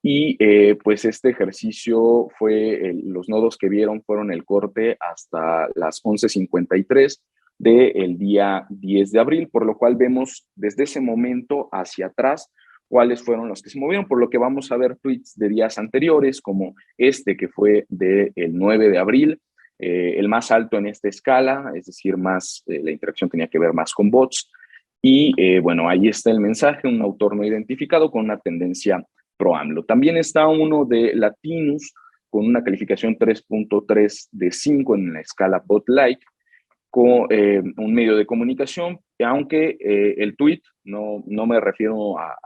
Y pues este ejercicio los nodos que vieron fueron el corte hasta las 11:53 del día 10 de abril, por lo cual vemos desde ese momento hacia atrás cuáles fueron los que se movieron, por lo que vamos a ver tweets de días anteriores, como este que fue del 9 de abril, el más alto en esta escala, es decir, la interacción tenía que ver más con bots, y bueno, ahí está el mensaje, un autor no identificado con una tendencia pro-AMLO. También está uno de Latinus con una calificación 3.3 de 5 en la escala bot-like, con un medio de comunicación, aunque el tweet, no me refiero a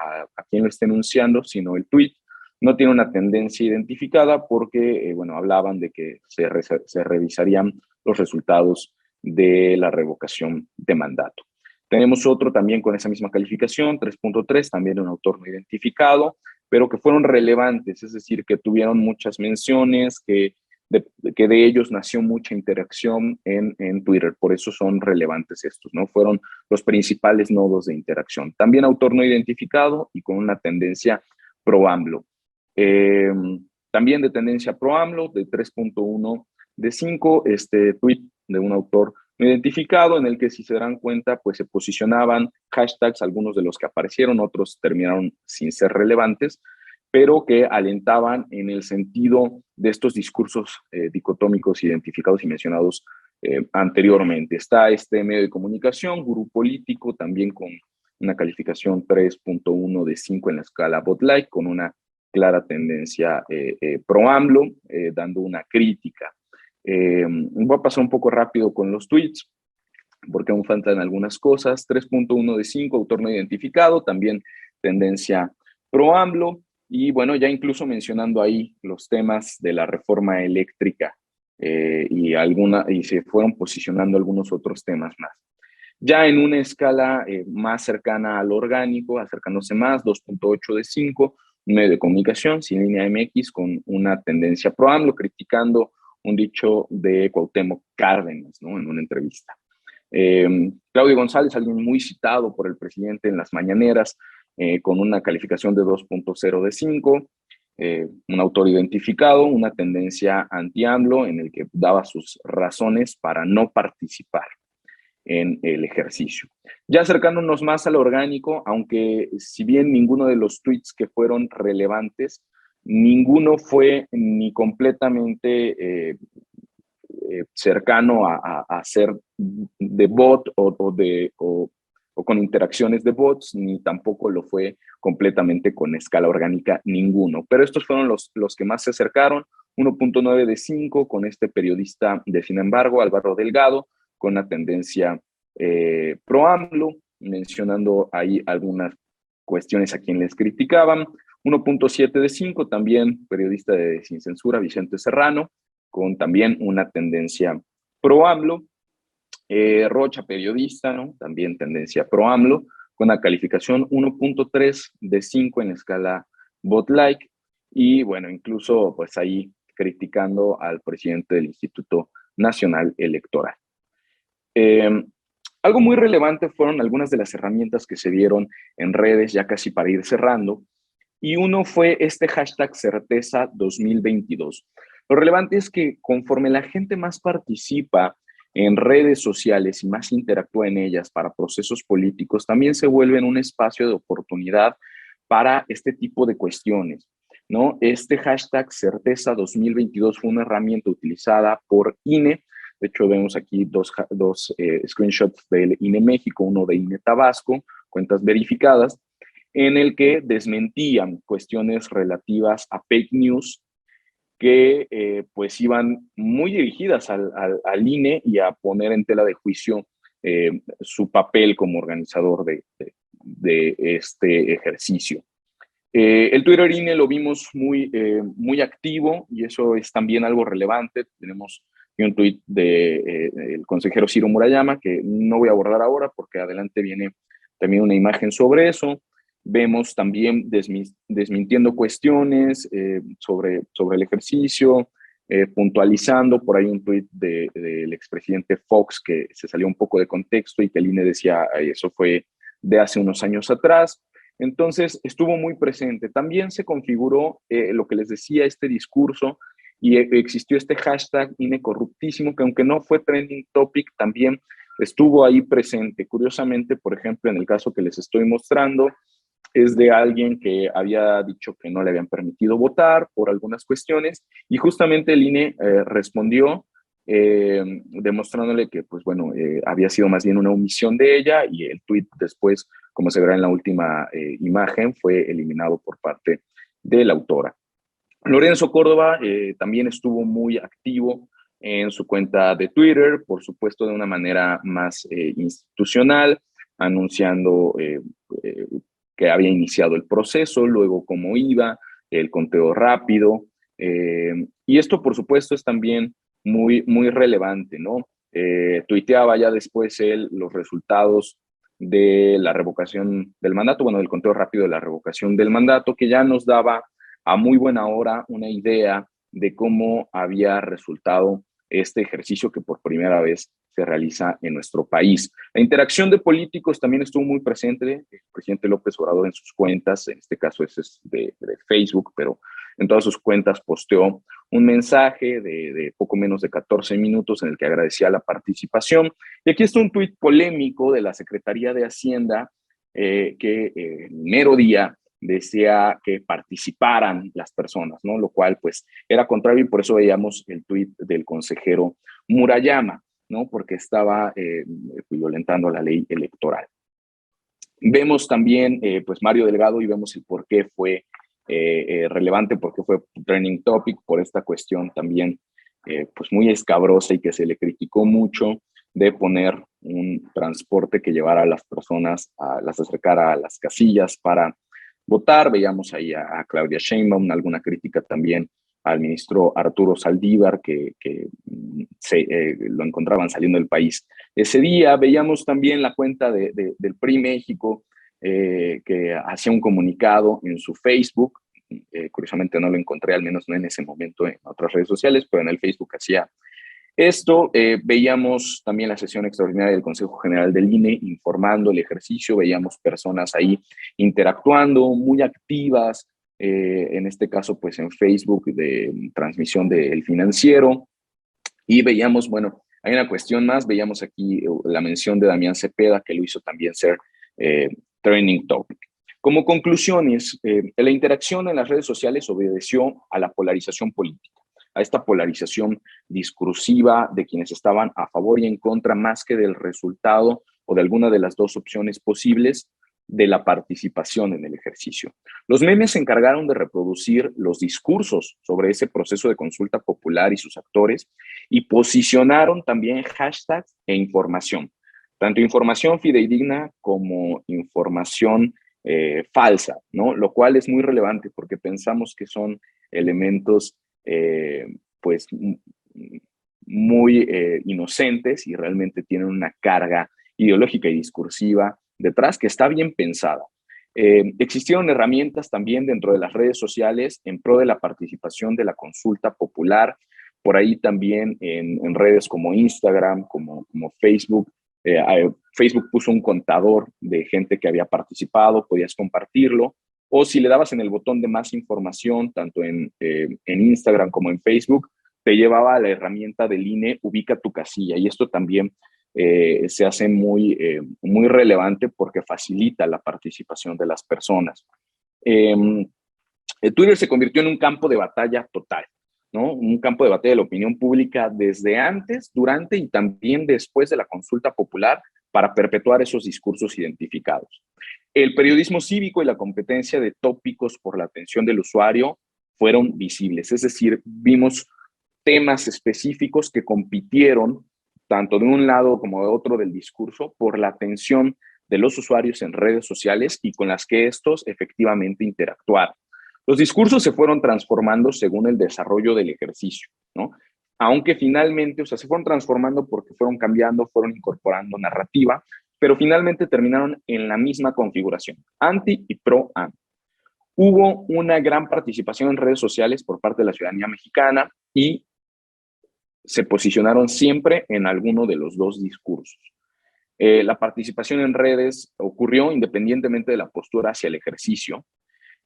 quien lo esté enunciando, sino el tweet no tiene una tendencia identificada porque, bueno, hablaban de que se revisarían los resultados de la revocación de mandato. Tenemos otro también con esa misma calificación, 3.3, también un autor no identificado, pero que fueron relevantes, es decir, que tuvieron muchas menciones, que de ellos nació mucha interacción en Twitter, por eso son relevantes estos, ¿no? Fueron los principales nodos de interacción. También autor no identificado y con una tendencia pro-AMLO. También de tendencia pro-AMLO, de 3.1 de 5, este tweet de un autor no identificado, en el que, si se dan cuenta, pues se posicionaban hashtags, algunos de los que aparecieron, otros terminaron sin ser relevantes, pero que alentaban en el sentido de estos discursos dicotómicos identificados y mencionados anteriormente. Está este medio de comunicación, Gurú Político, también con una calificación 3.1 de 5 en la escala Botlight, con una clara tendencia pro-AMLO, dando una crítica. Voy a pasar un poco rápido con los tweets, porque aún faltan algunas cosas. 3.1 de 5, autor no identificado, también tendencia pro-AMLO, y bueno, ya incluso mencionando ahí los temas de la reforma eléctrica y se fueron posicionando algunos otros temas más. Ya en una escala más cercana al orgánico, acercándose más, 2.8 de 5, un medio de comunicación, Sin Línea MX, con una tendencia pro AMLO, criticando un dicho de Cuauhtémoc Cárdenas, ¿no?, en una entrevista. Claudio González, alguien muy citado por el presidente en las mañaneras, con una calificación de 2.0 de 5, un autor identificado, una tendencia anti-AMLO, en el que daba sus razones para no participar en el ejercicio. Ya acercándonos más al orgánico, aunque si bien ninguno de los tweets que fueron relevantes, ninguno fue ni completamente cercano a ser de bot o con interacciones de bots, ni tampoco lo fue completamente con escala orgánica, ninguno. Pero estos fueron los que más se acercaron. 1.9 de 5 con este periodista de Sin embargo, Álvaro Delgado, con una tendencia pro AMLO, mencionando ahí algunas cuestiones a quien les criticaban. 1.7 de 5, también periodista de Sin Censura, Vicente Serrano, con también una tendencia pro AMLO. Rocha, periodista, ¿no?, también tendencia pro AMLO, con una calificación 1.3 de 5 en la escala Bot-like, y bueno, incluso pues ahí criticando al presidente del Instituto Nacional Electoral. Algo muy relevante fueron algunas de las herramientas que se dieron en redes, ya casi para ir cerrando, y uno fue este hashtag Certeza 2022. Lo relevante es que conforme la gente más participa en redes sociales y más interactúa en ellas para procesos políticos, también se vuelven un espacio de oportunidad para este tipo de cuestiones, ¿no? Este hashtag Certeza 2022 fue una herramienta utilizada por INE. De hecho, vemos aquí dos screenshots del INE México, uno de INE Tabasco, cuentas verificadas, en el que desmentían cuestiones relativas a fake news que pues iban muy dirigidas al INE y a poner en tela de juicio su papel como organizador de este ejercicio. El Twitter INE lo vimos muy activo, y eso es también algo relevante. Tenemos un tuit del consejero Ciro Murayama, que no voy a abordar ahora porque adelante viene también una imagen sobre eso. Vemos también desmintiendo cuestiones sobre el ejercicio, puntualizando por ahí un tuit del expresidente Fox que se salió un poco de contexto y que el INE decía eso fue de hace unos años atrás. Entonces estuvo muy presente. También se configuró lo que les decía, este discurso, y existió este hashtag INE corruptísimo, que aunque no fue trending topic, también estuvo ahí presente. Curiosamente, por ejemplo, en el caso que les estoy mostrando, es de alguien que había dicho que no le habían permitido votar por algunas cuestiones, y justamente el INE respondió demostrándole que, pues bueno, había sido más bien una omisión de ella, y el tuit después, como se verá en la última imagen, fue eliminado por parte de la autora. Lorenzo Córdoba también estuvo muy activo en su cuenta de Twitter, por supuesto de una manera más institucional, anunciando que había iniciado el proceso, luego cómo iba, el conteo rápido, y esto por supuesto es también muy relevante, ¿no? Tuiteaba ya después él los resultados de la revocación del mandato, bueno, del conteo rápido de la revocación del mandato, que ya nos daba a muy buena hora una idea de cómo había resultado este ejercicio que por primera vez se realiza en nuestro país. La interacción de políticos también estuvo muy presente. El presidente López Obrador en sus cuentas, en este caso es de Facebook, pero en todas sus cuentas posteó un mensaje de poco menos de 14 minutos en el que agradecía la participación. Y aquí está un tuit polémico de la Secretaría de Hacienda que el mero día decía que participaran las personas, ¿no? Lo cual pues era contrario y por eso veíamos el tuit del consejero Murayama, ¿no? Porque estaba violentando la ley electoral. Vemos también pues Mario Delgado y vemos el por qué fue relevante, por qué fue trending topic, por esta cuestión también pues muy escabrosa y que se le criticó mucho de poner un transporte que llevara a las personas, las acercara a las casillas para votar. Veíamos ahí a Claudia Sheinbaum, alguna crítica también al ministro Arturo Saldívar, que lo encontraban saliendo del país ese día. Veíamos también la cuenta del PRI México, que hacía un comunicado en su Facebook. Curiosamente no lo encontré, al menos no en ese momento en otras redes sociales, pero en el Facebook hacía esto. Veíamos también la sesión extraordinaria del Consejo General del INE informando el ejercicio. Veíamos personas ahí interactuando, muy activas, en este caso pues en Facebook, de transmisión del Financiero. Y veíamos, bueno, hay una cuestión más, veíamos aquí la mención de Damián Cepeda, que lo hizo también ser trending topic. Como conclusiones, la interacción en las redes sociales obedeció a la polarización política, a esta polarización discursiva de quienes estaban a favor y en contra, más que del resultado o de alguna de las dos opciones posibles de la participación en el ejercicio. Los memes se encargaron de reproducir los discursos sobre ese proceso de consulta popular y sus actores y posicionaron también hashtags e información, tanto información fidedigna como información falsa, ¿no? Lo cual es muy relevante porque pensamos que son elementos pues muy inocentes y realmente tienen una carga ideológica y discursiva detrás que está bien pensada. Existieron herramientas también dentro de las redes sociales en pro de la participación de la consulta popular, por ahí también en redes como Instagram, como Facebook. Facebook puso un contador de gente que había participado, podías compartirlo, o si le dabas en el botón de más información, tanto en Instagram como en Facebook, te llevaba a la herramienta del INE, ubica tu casilla, y esto también se hace muy relevante porque facilita la participación de las personas. Twitter se convirtió en un campo de batalla total, ¿no? Un campo de batalla de la opinión pública desde antes, durante y también después de la consulta popular para perpetuar esos discursos identificados. El periodismo cívico y la competencia de tópicos por la atención del usuario fueron visibles, es decir, vimos temas específicos que compitieron tanto de un lado como de otro del discurso por la atención de los usuarios en redes sociales y con las que estos efectivamente interactuaron. Los discursos se fueron transformando según el desarrollo del ejercicio, ¿no? Aunque finalmente, o sea, se fueron transformando porque fueron cambiando, fueron incorporando narrativa, pero finalmente terminaron en la misma configuración, anti y pro-AMLO. Hubo una gran participación en redes sociales por parte de la ciudadanía mexicana y se posicionaron siempre en alguno de los dos discursos. La participación en redes ocurrió independientemente de la postura hacia el ejercicio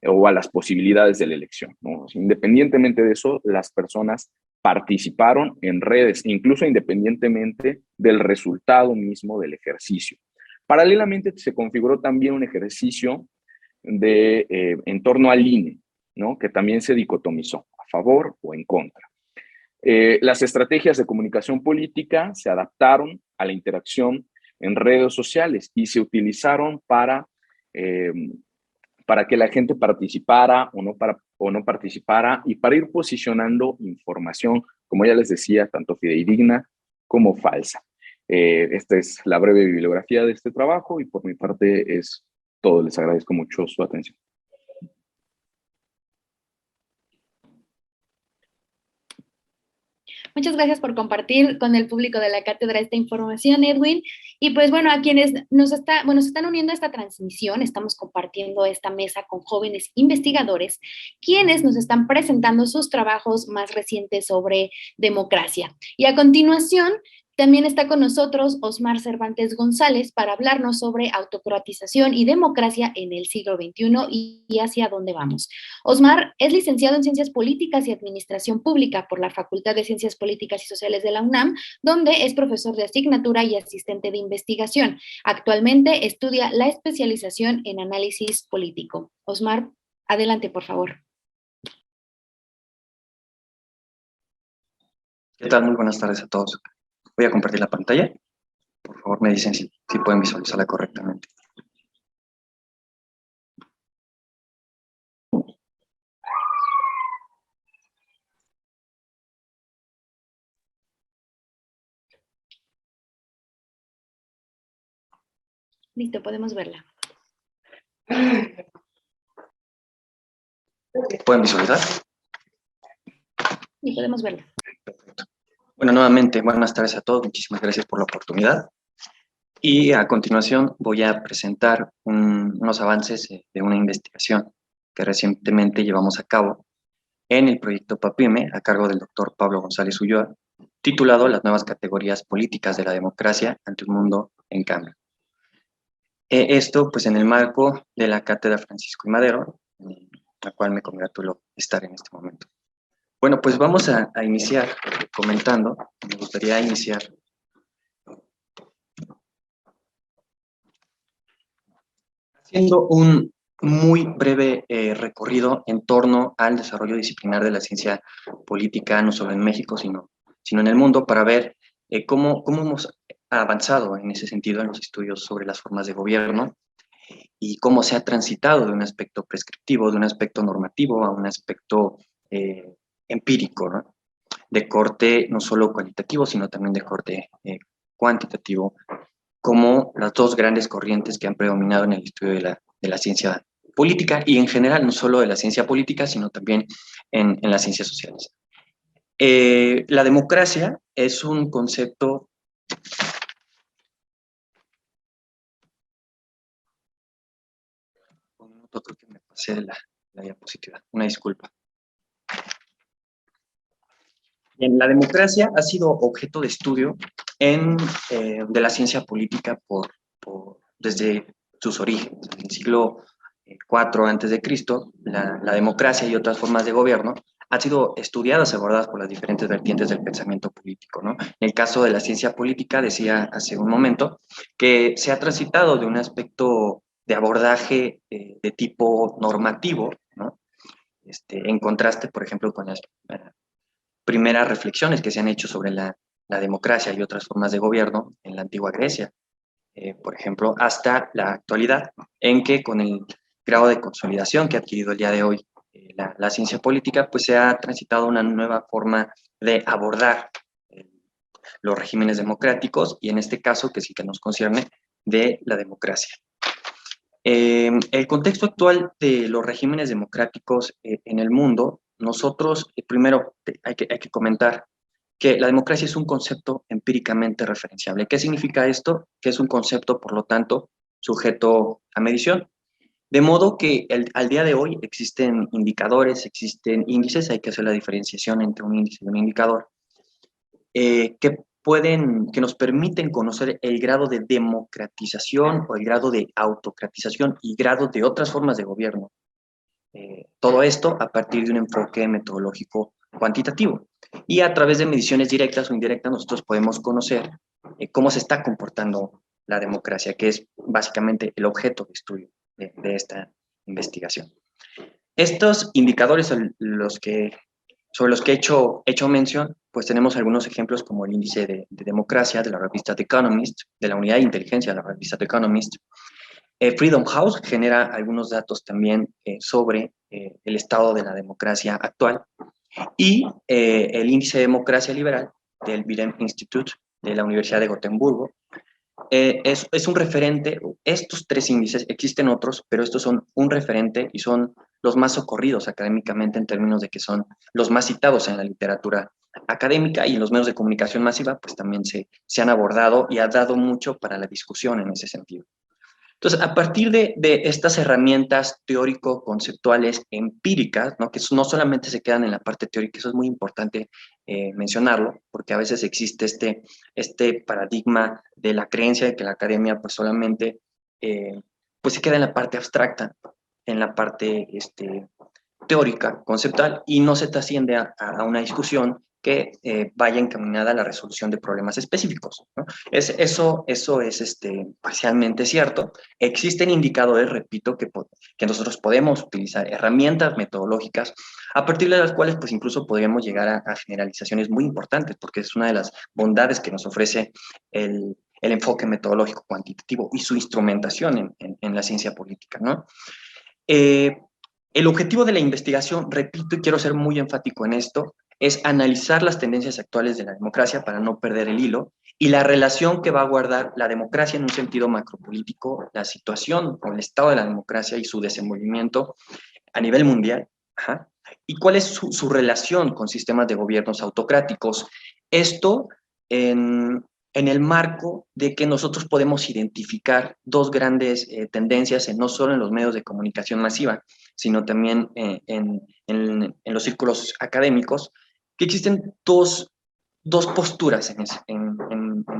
o a las posibilidades de la elección, ¿no? Independientemente de eso, las personas participaron en redes, incluso independientemente del resultado mismo del ejercicio. Paralelamente se configuró también un ejercicio en torno al INE, ¿no? Que también se dicotomizó, a favor o en contra. Las estrategias de comunicación política se adaptaron a la interacción en redes sociales y se utilizaron para que la gente participara o no participara y para ir posicionando información, como ya les decía, tanto fidedigna como falsa. Esta es la breve bibliografía de este trabajo y por mi parte es todo. Les agradezco mucho su atención. Muchas gracias por compartir con el público de la cátedra esta información, Edwin. Y pues bueno, a quienes se están uniendo a esta transmisión, estamos compartiendo esta mesa con jóvenes investigadores, quienes nos están presentando sus trabajos más recientes sobre democracia. Y a continuación, También está con nosotros Osmar Cervantes González para hablarnos sobre autocratización y democracia en el siglo XXI y hacia dónde vamos. Osmar es licenciado en Ciencias Políticas y Administración Pública por la Facultad de Ciencias Políticas y Sociales de la UNAM, donde es profesor de asignatura y asistente de investigación. Actualmente estudia la especialización en análisis político. Osmar, adelante, por favor. ¿Qué tal? Muy buenas tardes a todos. Voy a compartir la pantalla. Por favor, me dicen si pueden visualizarla correctamente. Listo, podemos verla. ¿Pueden visualizar? Sí, podemos verla. Perfecto. Bueno, nuevamente, buenas tardes a todos. Muchísimas gracias por la oportunidad. Y a continuación voy a presentar unos avances de una investigación que recientemente llevamos a cabo en el proyecto PAPIME, a cargo del doctor Pablo González Ulloa, titulado Las nuevas categorías políticas de la democracia ante un mundo en cambio. Esto, pues, en el marco de la Cátedra Francisco y Madero, la cual me congratulo estar en este momento. Bueno, pues vamos a iniciar comentando. Me gustaría iniciar haciendo un muy breve recorrido en torno al desarrollo disciplinar de la ciencia política, no solo en México, sino en el mundo, para ver cómo hemos avanzado en ese sentido en los estudios sobre las formas de gobierno y cómo se ha transitado de un aspecto prescriptivo, de un aspecto normativo, a un aspecto empírico, ¿no? De corte no solo cualitativo, sino también de corte cuantitativo, como las dos grandes corrientes que han predominado en el estudio de la ciencia política y en general, no solo de la ciencia política, sino también en las ciencias sociales. La democracia es un concepto creo que me pasé de la diapositiva, una disculpa. Bien, la democracia ha sido objeto de estudio de la ciencia política desde sus orígenes. En el siglo IV a.C., la democracia y otras formas de gobierno han sido estudiadas y abordadas por las diferentes vertientes del pensamiento político, ¿no? En el caso de la ciencia política, decía hace un momento, que se ha transitado de un aspecto de abordaje de tipo normativo, ¿no? En contraste, por ejemplo, con las primeras reflexiones que se han hecho sobre la democracia y otras formas de gobierno en la antigua Grecia, por ejemplo, hasta la actualidad, en que con el grado de consolidación que ha adquirido el día de hoy la ciencia política, pues se ha transitado una nueva forma de abordar los regímenes democráticos y en este caso, que sí que nos concierne, de la democracia. El contexto actual de los regímenes democráticos en el mundo, nosotros primero hay que comentar que la democracia es un concepto empíricamente referenciable. ¿Qué significa esto? Que es un concepto, por lo tanto, sujeto a medición. De modo que al día de hoy existen indicadores, existen índices, hay que hacer la diferenciación entre un índice y un indicador, que nos permiten conocer el grado de democratización o el grado de autocratización y grado de otras formas de gobierno. Todo esto a partir de un enfoque metodológico cuantitativo. Y a través de mediciones directas o indirectas nosotros podemos conocer cómo se está comportando la democracia, que es básicamente el objeto de estudio de esta investigación. Estos indicadores sobre los que he hecho mención, pues tenemos algunos ejemplos como el índice de democracia de la revista The Economist, de la unidad de inteligencia de la revista The Economist. Freedom House genera algunos datos también sobre el estado de la democracia actual y el índice de democracia liberal del Wilhelm Institute de la Universidad de Gotemburgo es un referente. Estos tres índices, existen otros, pero estos son un referente y son los más socorridos académicamente en términos de que son los más citados en la literatura académica, y en los medios de comunicación masiva pues también se han abordado y ha dado mucho para la discusión en ese sentido. Entonces, a partir de estas herramientas teórico-conceptuales empíricas, ¿no? Que no solamente se quedan en la parte teórica, eso es muy importante mencionarlo, porque a veces existe este paradigma de la creencia de que la academia pues solamente pues se queda en la parte abstracta, en la parte teórica, conceptual, y no se trasciende a una discusión que vaya encaminada a la resolución de problemas específicos, ¿no? Eso es parcialmente cierto. Existen indicadores, repito, que nosotros podemos utilizar, herramientas metodológicas, a partir de las cuales pues incluso podríamos llegar a generalizaciones muy importantes, porque es una de las bondades que nos ofrece el enfoque metodológico cuantitativo y su instrumentación en la ciencia política, ¿no? El objetivo de la investigación, repito y quiero ser muy enfático en esto, es analizar las tendencias actuales de la democracia para no perder el hilo y la relación que va a guardar la democracia en un sentido macropolítico, la situación o el estado de la democracia y su desenvolvimiento a nivel mundial, ajá, y cuál es su relación con sistemas de gobiernos autocráticos. Esto en el marco de que nosotros podemos identificar dos grandes tendencias, no solo en los medios de comunicación masiva, sino también en los círculos académicos, que existen dos posturas en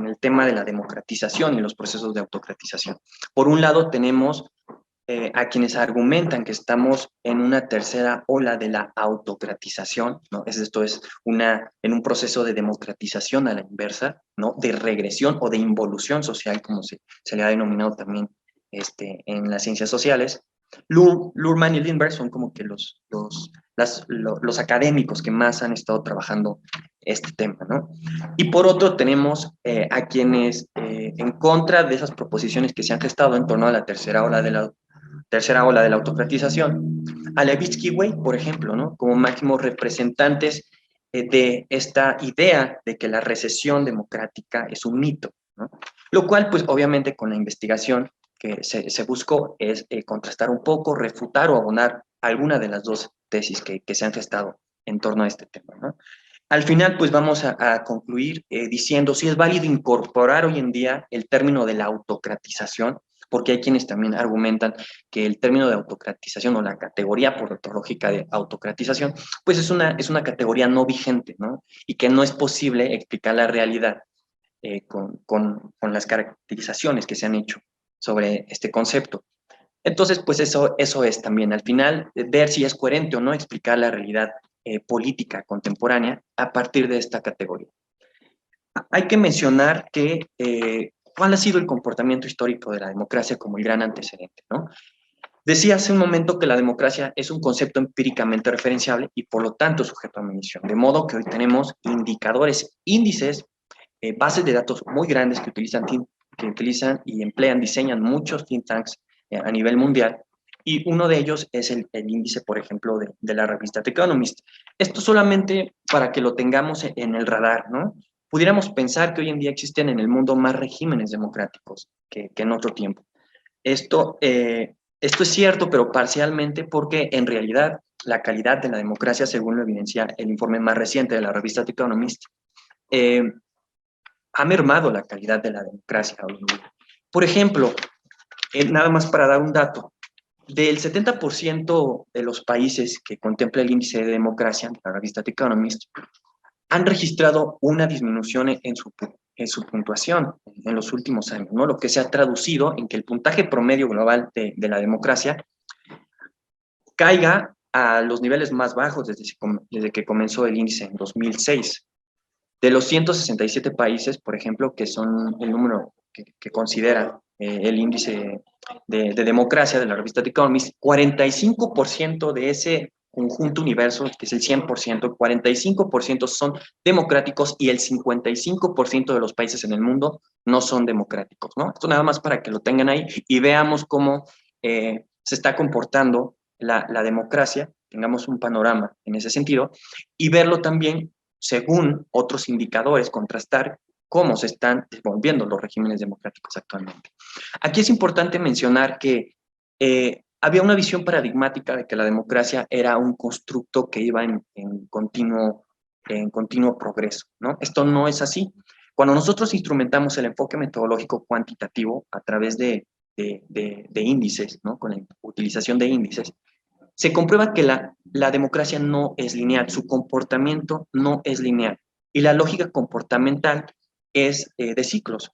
el tema de la democratización y los procesos de autocratización. Por un lado tenemos a quienes argumentan que estamos en una tercera ola de la autocratización, ¿no? Esto es en un proceso de democratización a la inversa, ¿no? De regresión o de involución social, como se le ha denominado también en las ciencias sociales. Luhrmann y Lindbergh son como que los académicos que más han estado trabajando este tema, ¿no? Y por otro tenemos a quienes en contra de esas proposiciones que se han gestado en torno a la tercera ola de la autocratización, a Levitsky Way, por ejemplo, ¿no? Como máximos representantes de esta idea de que la recesión democrática es un mito, ¿no? Lo cual, pues obviamente con la investigación que se buscó es contrastar un poco, refutar o abonar alguna de las dos tesis que se han gestado en torno a este tema, ¿no? Al final, pues vamos a concluir diciendo si es válido incorporar hoy en día el término de la autocratización, porque hay quienes también argumentan que el término de autocratización o la categoría porotológica de autocratización, pues es una categoría no vigente, ¿no? Y que no es posible explicar la realidad con las caracterizaciones que se han hecho sobre este concepto. Entonces, pues eso es también, al final, ver si es coherente o no explicar la realidad política contemporánea a partir de esta categoría. Hay que mencionar que cuál ha sido el comportamiento histórico de la democracia como el gran antecedente, ¿no? Decía hace un momento que la democracia es un concepto empíricamente referenciable y por lo tanto sujeto a medición, de modo que hoy tenemos indicadores, índices, bases de datos muy grandes que utilizan y emplean, diseñan muchos think tanks a nivel mundial, y uno de ellos es el índice, por ejemplo, de la revista The Economist. Esto solamente para que lo tengamos en el radar, ¿no? Pudiéramos pensar que hoy en día existen en el mundo más regímenes democráticos que en otro tiempo. Esto es cierto, pero parcialmente porque en realidad la calidad de la democracia, según lo evidencia el informe más reciente de la revista The Economist, ha mermado la calidad de la democracia hoy en día. Por ejemplo, nada más para dar un dato, del 70% de los países que contempla el índice de democracia, la revista The Economist, han registrado una disminución en su puntuación en los últimos años, ¿no? Lo que se ha traducido en que el puntaje promedio global de la democracia caiga a los niveles más bajos desde que comenzó el índice en 2006. De los 167 países, por ejemplo, que son el número que considera el índice de democracia de la revista The Economist, 45% de ese conjunto universo, que es el 100%, 45% son democráticos y el 55% de los países en el mundo no son democráticos, ¿no? Esto nada más para que lo tengan ahí y veamos cómo se está comportando la democracia, tengamos un panorama en ese sentido, y verlo también según otros indicadores, contrastar cómo se están desenvolviendo los regímenes democráticos actualmente. Aquí es importante mencionar que había una visión paradigmática de que la democracia era un constructo que iba en continuo progreso, ¿no? Esto no es así. Cuando nosotros instrumentamos el enfoque metodológico cuantitativo a través de de índices, ¿no? Con la utilización de índices, se comprueba que la democracia no es lineal, su comportamiento no es lineal. Y la lógica comportamental es de ciclos.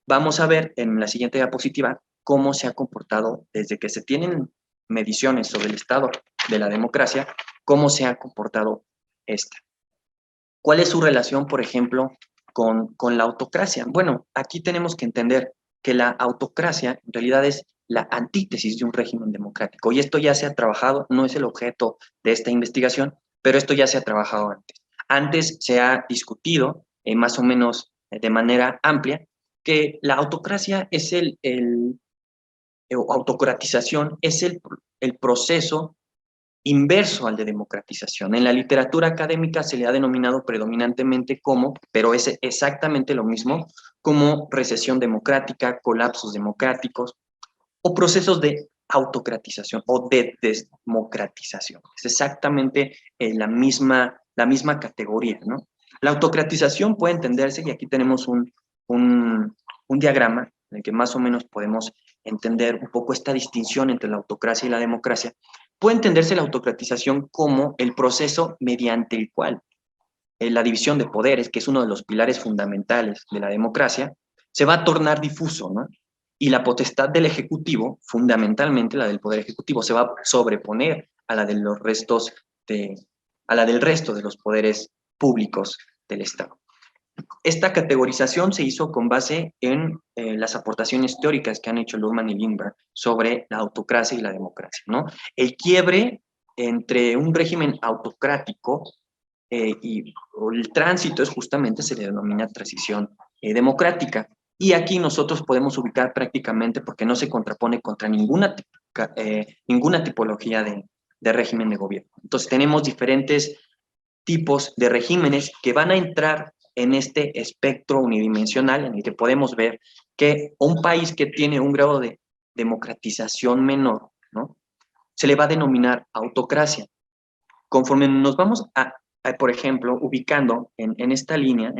Vamos a ver en la siguiente diapositiva cómo se ha comportado desde que se tienen mediciones sobre el estado de la democracia, cómo se ha comportado esta. ¿Cuál es su relación, por ejemplo, con la autocracia? Bueno, aquí tenemos que entender que la autocracia en realidad es la antítesis de un régimen democrático. Y esto ya se ha trabajado, no es el objeto de esta investigación, pero esto ya se ha trabajado antes. Antes se ha discutido, más o menos de manera amplia, que la autocracia es autocratización es el proceso inverso al de democratización. En la literatura académica se le ha denominado predominantemente como, pero es exactamente lo mismo, como recesión democrática, colapsos democráticos o procesos de autocratización o de desdemocratización. Es exactamente la misma categoría, ¿no? La autocratización puede entenderse, y aquí tenemos un diagrama en el que más o menos podemos entender un poco esta distinción entre la autocracia y la democracia. Puede entenderse la autocratización como el proceso mediante el cual la división de poderes, que es uno de los pilares fundamentales de la democracia, se va a tornar difuso, ¿no? Y la potestad del Ejecutivo, fundamentalmente la del Poder Ejecutivo, se va a sobreponer a la del resto de los poderes públicos del Estado. Esta categorización se hizo con base en las aportaciones teóricas que han hecho Luhrmann y Lindbergh sobre la autocracia y la democracia, ¿no? El quiebre entre un régimen autocrático y el tránsito es justamente, se le denomina transición democrática. Y aquí nosotros podemos ubicar prácticamente, porque no se contrapone contra ninguna tipología de régimen de gobierno. Entonces tenemos diferentes tipos de regímenes que van a entrar en este espectro unidimensional en el que podemos ver que un país que tiene un grado de democratización menor, ¿no?, se le va a denominar autocracia. Conforme nos vamos por ejemplo, ubicando en esta línea,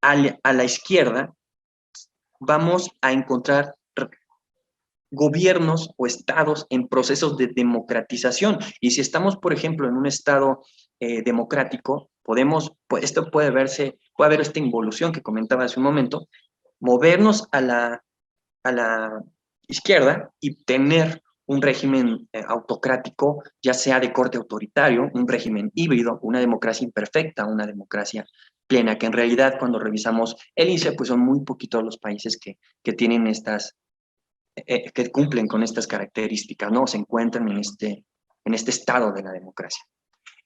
a la izquierda, vamos a encontrar gobiernos o estados en procesos de democratización. Y si estamos, por ejemplo, en un estado democrático, esto puede haber esta involución que comentaba hace un momento, movernos a la izquierda y tener un régimen autocrático, ya sea de corte autoritario, un régimen híbrido, una democracia imperfecta, una democracia plena, que en realidad cuando revisamos el índice, pues son muy poquitos los países que tienen que cumplen con estas características, ¿no? Se encuentran en este estado de la democracia.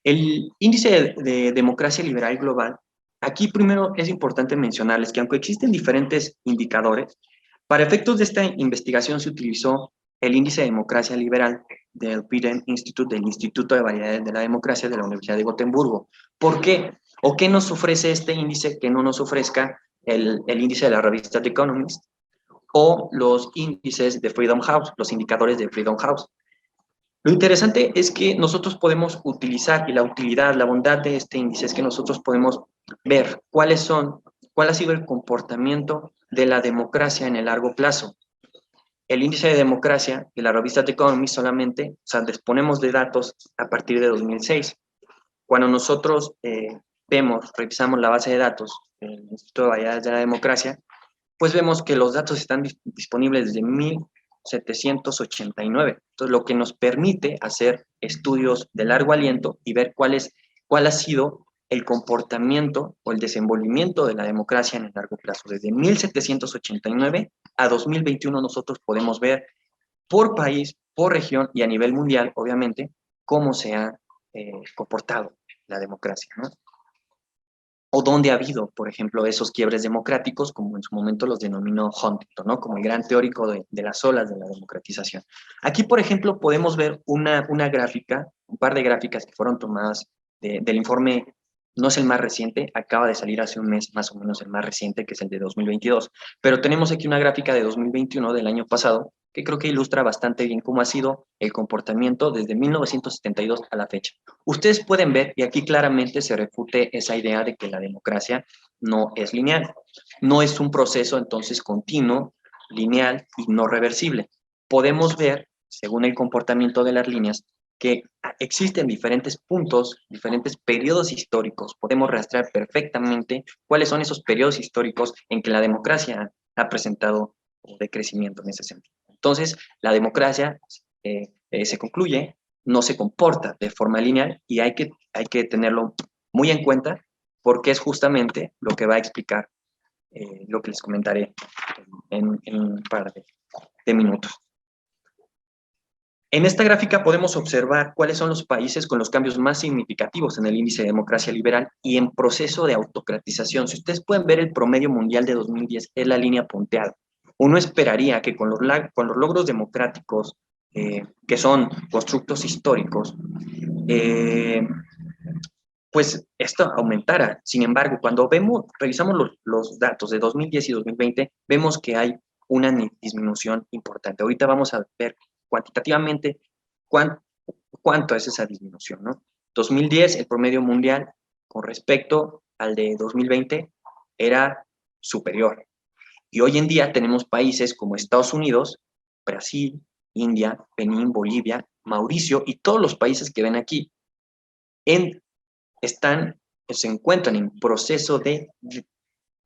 El índice de democracia liberal global, aquí primero es importante mencionarles que aunque existen diferentes indicadores, para efectos de esta investigación se utilizó el índice de democracia liberal del Peter Institute, del Instituto de Variedades de la Democracia de la Universidad de Gotemburgo. ¿Por qué? ¿O qué nos ofrece este índice que no nos ofrezca el índice de la revista The Economist o los índices de Freedom House, los indicadores de Freedom House? Lo interesante es que nosotros podemos utilizar, y la utilidad, la bondad de este índice es que nosotros podemos ver cuál ha sido el comportamiento de la democracia en el largo plazo. El índice de democracia de la revista The Economist solamente, disponemos de datos a partir de 2006. Cuando nosotros revisamos la base de datos del Instituto de Variedades de la Democracia, pues vemos que los datos están disponibles desde 1789. Entonces, lo que nos permite hacer estudios de largo aliento y ver cuál ha sido el comportamiento o el desenvolvimiento de la democracia en el largo plazo. Desde 1789 a 2021 nosotros podemos ver por país, por región y a nivel mundial, obviamente, cómo se ha comportado la democracia, ¿no? O dónde ha habido, por ejemplo, esos quiebres democráticos, como en su momento los denominó Huntington, ¿no?, como el gran teórico de las olas de la democratización. Aquí, por ejemplo, podemos ver una gráfica, un par de gráficas que fueron tomadas del informe, no es el más reciente, acaba de salir hace un mes más o menos el más reciente, que es el de 2022, pero tenemos aquí una gráfica de 2021, del año pasado, que creo que ilustra bastante bien cómo ha sido el comportamiento desde 1972 a la fecha. Ustedes pueden ver, y aquí claramente se refute esa idea de que la democracia no es lineal, no es un proceso entonces continuo lineal y no reversible. Podemos ver, según el comportamiento de las líneas, que existen diferentes puntos, diferentes periodos históricos. Podemos rastrear perfectamente cuáles son esos periodos históricos en que la democracia ha presentado decrecimiento en ese sentido. Entonces, la democracia se concluye, no se comporta de forma lineal y hay que tenerlo muy en cuenta porque es justamente lo que va a explicar lo que les comentaré en un par de minutos. En esta gráfica podemos observar cuáles son los países con los cambios más significativos en el índice de democracia liberal y en proceso de autocratización. Si ustedes pueden ver el promedio mundial de 2010, es la línea punteada. Uno esperaría que con los logros democráticos, que son constructos históricos, pues esto aumentara. Sin embargo, cuando revisamos los datos de 2010 y 2020, vemos que hay una disminución importante. Ahorita vamos a ver cuantitativamente cuánto es esa disminución, ¿no? 2010, el promedio mundial con respecto al de 2020 era superior. Y hoy en día tenemos países como Estados Unidos, Brasil, India, Benín, Bolivia, Mauricio y todos los países que ven aquí se encuentran en proceso de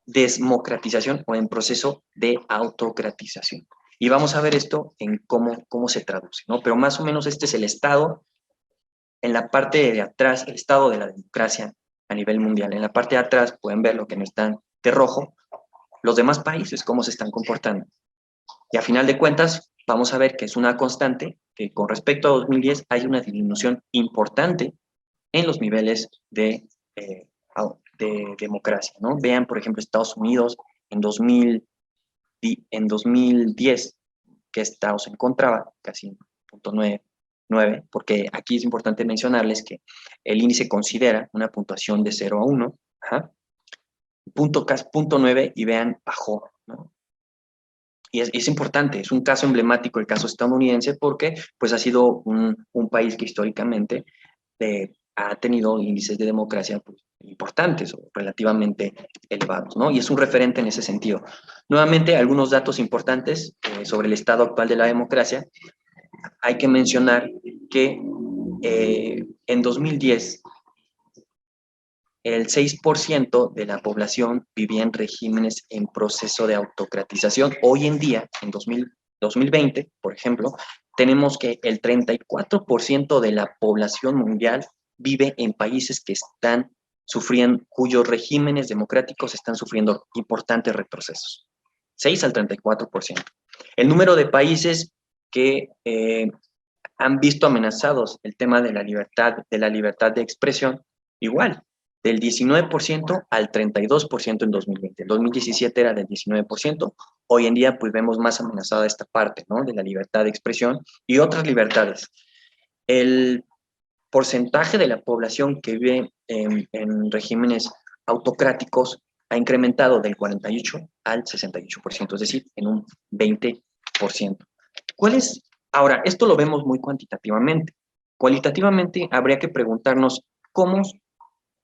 democratización o en proceso de autocratización. Y vamos a ver esto en cómo se traduce, ¿no? Pero más o menos este es el estado, en la parte de atrás, el estado de la democracia a nivel mundial. En la parte de atrás pueden ver lo que no están de rojo, los demás países, cómo se están comportando. Y a final de cuentas, vamos a ver que es una constante, que con respecto a 2010 hay una disminución importante en los niveles de democracia, ¿no? Vean, por ejemplo, Estados Unidos en 2010, que estado se encontraba casi en 0.9, porque aquí es importante mencionarles que el índice considera una puntuación de 0 a 1, punto 9, y vean, bajó, ¿no? Y es importante, es un caso emblemático el caso estadounidense porque pues ha sido un país que históricamente ha tenido índices de democracia pues, importantes o relativamente elevados, ¿no? Y es un referente en ese sentido. Nuevamente, algunos datos importantes sobre el estado actual de la democracia. Hay que mencionar que en 2010 el 6% de la población vivía en regímenes en proceso de autocratización. Hoy en día, en 2020, por ejemplo, tenemos que el 34% de la población mundial vive en países que están sufriendo, cuyos regímenes democráticos están sufriendo importantes retrocesos. 6 al 34%. El número de países que han visto amenazados el tema de la libertad de expresión, igual, del 19% al 32% en 2020. En 2017 era del 19%, hoy en día pues vemos más amenazada esta parte, ¿no? De la libertad de expresión y otras libertades. El porcentaje de la población que vive en regímenes autocráticos ha incrementado del 48 al 68%, es decir, en un 20%. Ahora, esto lo vemos muy cuantitativamente. Cualitativamente habría que preguntarnos cómo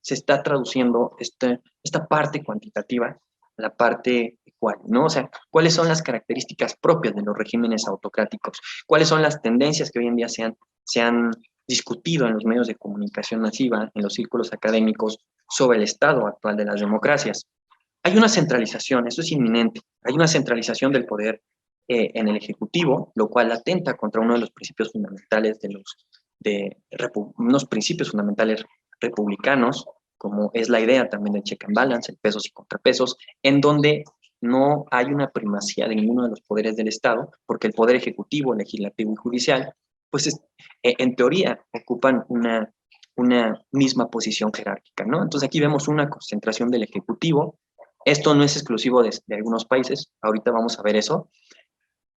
se está traduciendo esta parte cuantitativa, la parte cual, ¿no? O sea, ¿cuáles son las características propias de los regímenes autocráticos? ¿Cuáles son las tendencias que hoy en día se han discutido en los medios de comunicación masiva, en los círculos académicos, sobre el estado actual de las democracias? Hay una centralización, eso es inminente, hay una centralización del poder en el Ejecutivo, lo cual atenta contra uno de los principios fundamentales unos principios fundamentales republicanos, como es la idea también del check and balance, el pesos y contrapesos, en donde no hay una primacía de ninguno de los poderes del Estado, porque el poder ejecutivo, legislativo y judicial, pues en teoría ocupan una misma posición jerárquica, ¿no? Entonces aquí vemos una concentración del ejecutivo. Esto no es exclusivo de algunos países, ahorita vamos a ver eso.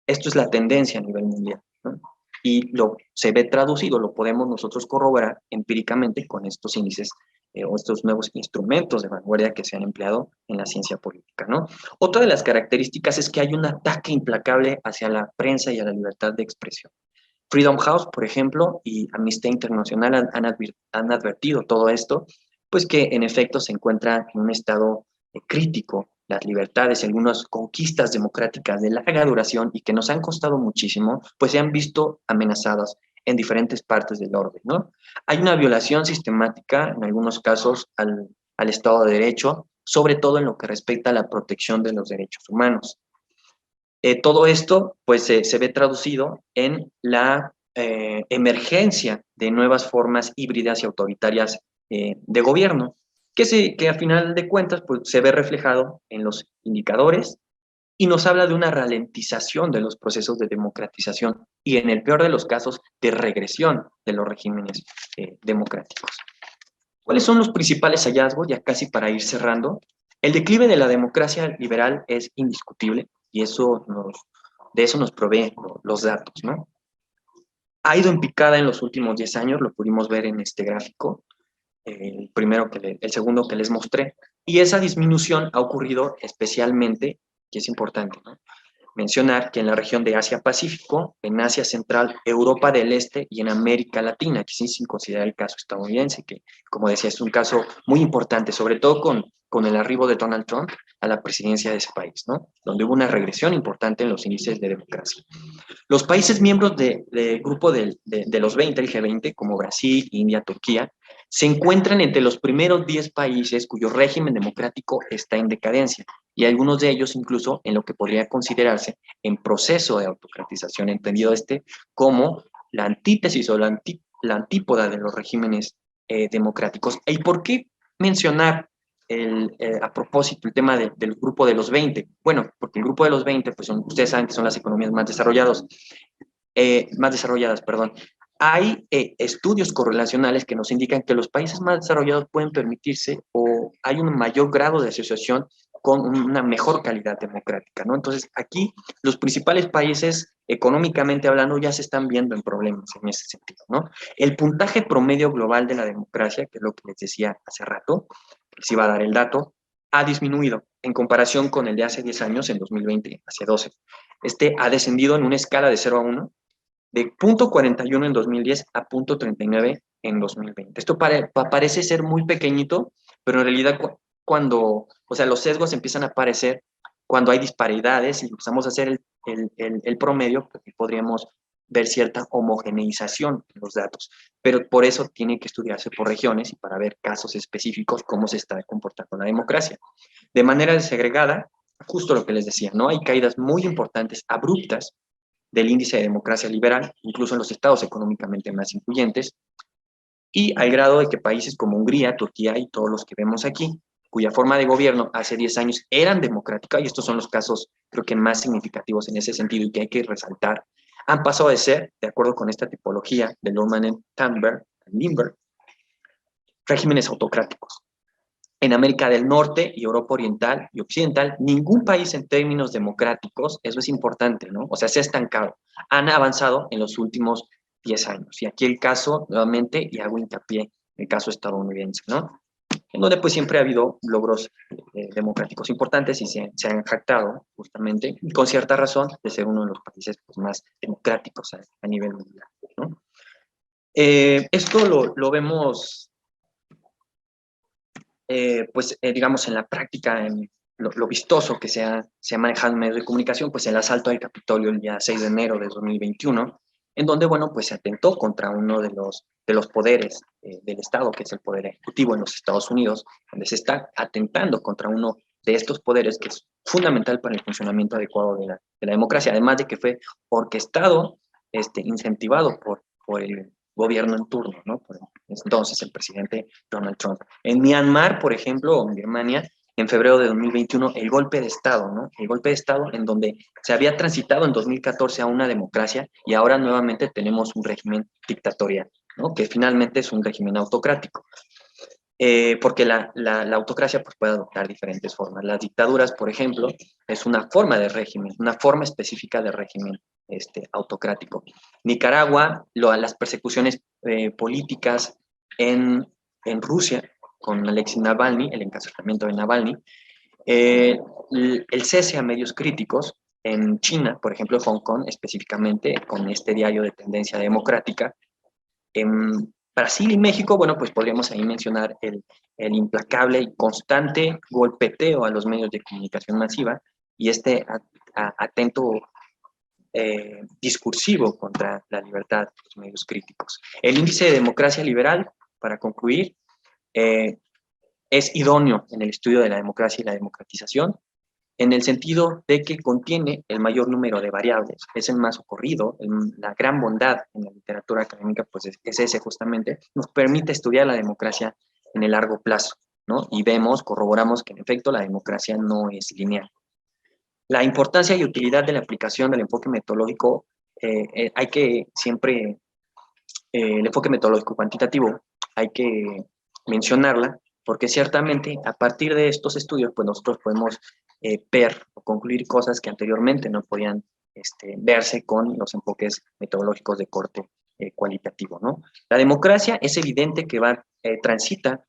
Esto es la tendencia a nivel mundial, ¿no? Y se ve traducido, lo podemos nosotros corroborar empíricamente con estos índices o estos nuevos instrumentos de vanguardia que se han empleado en la ciencia política, ¿no? Otra de las características es que hay un ataque implacable hacia la prensa y a la libertad de expresión. Freedom House, por ejemplo, y Amnistía Internacional han advertido todo esto, pues que en efecto se encuentra en un estado crítico las libertades y algunas conquistas democráticas de larga duración y que nos han costado muchísimo, pues se han visto amenazadas en diferentes partes del orden, ¿no? Hay una violación sistemática, en algunos casos, al Estado de Derecho, sobre todo en lo que respecta a la protección de los derechos humanos. Todo esto, pues, se ve traducido en la emergencia de nuevas formas híbridas y autoritarias de gobierno, que a final de cuentas pues, se ve reflejado en los indicadores y nos habla de una ralentización de los procesos de democratización y, en el peor de los casos, de regresión de los regímenes democráticos. ¿Cuáles son los principales hallazgos? Ya casi para ir cerrando. El declive de la democracia liberal es indiscutible y de eso nos provee los datos, ¿no? Ha ido en picada en los últimos 10 años, lo pudimos ver en este gráfico, el segundo que les mostré, y esa disminución ha ocurrido especialmente, y es importante, ¿no?, mencionar que en la región de Asia-Pacífico, en Asia Central, Europa del Este y en América Latina, aquí sí sin considerar el caso estadounidense, que, como decía, es un caso muy importante, sobre todo con el arribo de Donald Trump a la presidencia de ese país, ¿no?, donde hubo una regresión importante en los índices de democracia. Los países miembros del grupo de los 20, el G20, como Brasil, India, Turquía, se encuentran entre los primeros 10 países cuyo régimen democrático está en decadencia, y algunos de ellos incluso en lo que podría considerarse en proceso de autocratización, entendido como la antítesis o la antípoda de los regímenes democráticos. ¿Y por qué mencionar a propósito el tema del grupo de los 20? Bueno, porque el grupo de los 20, pues ustedes saben que son las economías más desarrolladas, perdón. Hay estudios correlacionales que nos indican que los países más desarrollados pueden permitirse o hay un mayor grado de asociación con una mejor calidad democrática, ¿no? Entonces, aquí los principales países, económicamente hablando, ya se están viendo en problemas en ese sentido, ¿no? El puntaje promedio global de la democracia, que es lo que les decía hace rato, les iba a dar el dato, ha disminuido en comparación con el de hace 10 años, en 2020, hace 12. Este ha descendido en una escala de 0 a 1, de 0.41 en 2010 a 0.39 en 2020. Esto parece ser muy pequeñito, pero en realidad los sesgos empiezan a aparecer cuando hay disparidades y empezamos a hacer el promedio, porque podríamos ver cierta homogeneización en los datos. Pero por eso tiene que estudiarse por regiones y para ver casos específicos cómo se está comportando la democracia. De manera desagregada, justo lo que les decía, ¿no? Hay caídas muy importantes, abruptas, del índice de democracia liberal, incluso en los estados económicamente más influyentes, y al grado de que países como Hungría, Turquía y todos los que vemos aquí, cuya forma de gobierno hace 10 años eran democrática, y estos son los casos creo que más significativos en ese sentido y que hay que resaltar, han pasado de ser, de acuerdo con esta tipología de Lohmann-Lindberg, regímenes autocráticos. En América del Norte y Europa Oriental y Occidental, ningún país en términos democráticos, eso es importante, ¿no? O sea, se ha estancado. Han avanzado en los últimos 10 años. Y aquí el caso, nuevamente, y hago hincapié en el caso estadounidense, ¿no? En donde pues siempre ha habido logros democráticos importantes y se han jactado, justamente, y con cierta razón, de ser uno de los países pues, más democráticos a nivel mundial, ¿no? Esto lo vemos digamos, en la práctica, en lo vistoso que se ha manejado en medios de comunicación, pues el asalto al Capitolio el día 6 de enero de 2021, en donde, bueno, pues se atentó contra uno de los poderes del Estado, que es el poder ejecutivo en los Estados Unidos, donde se está atentando contra uno de estos poderes que es fundamental para el funcionamiento adecuado de la democracia, además de que fue orquestado, incentivado por el gobierno en turno, ¿no? Por entonces el presidente Donald Trump. En Myanmar, por ejemplo, o en Birmania, en febrero de 2021, el golpe de Estado, ¿no? El golpe de Estado en donde se había transitado en 2014 a una democracia y ahora nuevamente tenemos un régimen dictatorial, ¿no? Que finalmente es un régimen autocrático. Porque la autocracia pues, puede adoptar diferentes formas. Las dictaduras, por ejemplo, es una forma de régimen, una forma específica de régimen autocrático. Nicaragua, las persecuciones políticas en Rusia, con Alexei Navalny, el encarcelamiento de Navalny, el cese a medios críticos en China, por ejemplo, Hong Kong, específicamente con este diario de tendencia democrática, Brasil y México, bueno, pues podríamos ahí mencionar el implacable y constante golpeteo a los medios de comunicación masiva y este atento discursivo contra la libertad de los medios críticos. El índice de democracia liberal, para concluir, es idóneo en el estudio de la democracia y la democratización, en el sentido de que contiene el mayor número de variables, es el más ocurrido, la gran bondad en la literatura académica pues es ese justamente, nos permite estudiar la democracia en el largo plazo, ¿no? Y vemos, corroboramos que en efecto la democracia no es lineal. La importancia y utilidad de la aplicación del enfoque metodológico, hay que siempre, el enfoque metodológico cuantitativo, hay que mencionarla, porque ciertamente a partir de estos estudios, pues nosotros podemos ver o concluir cosas que anteriormente no podían verse con los enfoques metodológicos de corte cualitativo, ¿no? La democracia es evidente que transita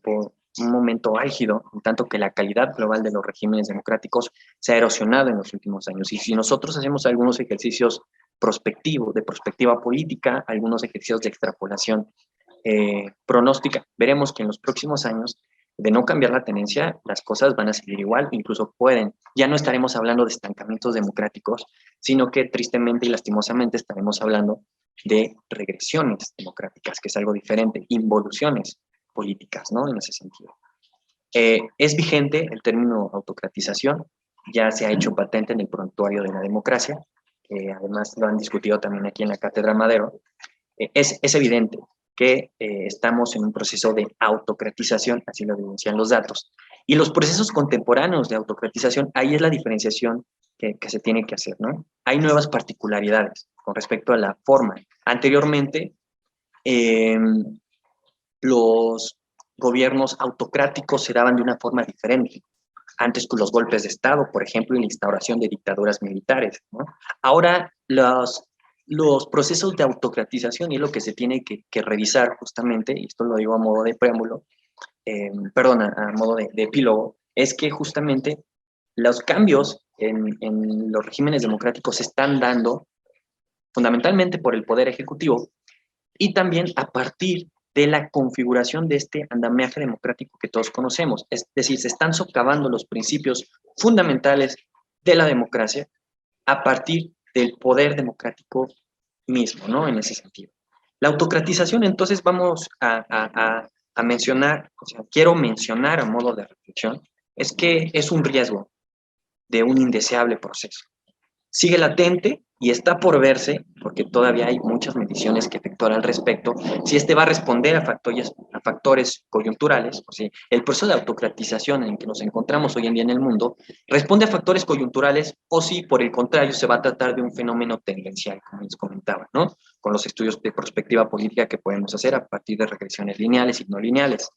por un momento álgido, en tanto que la calidad global de los regímenes democráticos se ha erosionado en los últimos años. Y si nosotros hacemos algunos ejercicios prospectivos, de perspectiva política, algunos ejercicios de extrapolación pronóstica, veremos que en los próximos años, de no cambiar la tendencia, las cosas van a seguir igual, incluso ya no estaremos hablando de estancamientos democráticos, sino que tristemente y lastimosamente estaremos hablando de regresiones democráticas, que es algo diferente, involuciones políticas, ¿no? En ese sentido. Es vigente el término autocratización, ya se ha hecho patente en el prontuario de la democracia, además lo han discutido también aquí en la Cátedra Madero. Es evidente que estamos en un proceso de autocratización, así lo denuncian los datos. Y los procesos contemporáneos de autocratización, ahí es la diferenciación que se tiene que hacer, ¿no? Hay nuevas particularidades con respecto a la forma. Anteriormente, los gobiernos autocráticos se daban de una forma diferente. Antes con los golpes de Estado, por ejemplo, y la instauración de dictaduras militares, ¿no? Ahora los procesos de autocratización, y es lo que se tiene que revisar justamente, y esto lo digo a modo de preámbulo, a modo de epílogo, es que justamente los cambios en los regímenes democráticos se están dando fundamentalmente por el poder ejecutivo y también a partir de la configuración de este andamiaje democrático que todos conocemos. Es decir, se están socavando los principios fundamentales de la democracia a partir del poder democrático mismo, ¿no? En ese sentido. La autocratización, entonces vamos a mencionar, o sea, quiero mencionar a modo de reflexión, es que es un riesgo de un indeseable proceso. Sigue latente y está por verse, porque todavía hay muchas mediciones que efectuar al respecto, si este va a responder a factores coyunturales, o sea, el proceso de autocratización en que nos encontramos hoy en día en el mundo, responde a factores coyunturales o si, por el contrario, se va a tratar de un fenómeno tendencial, como les comentaba, ¿no? Con los estudios de perspectiva política que podemos hacer a partir de regresiones lineales y no lineales.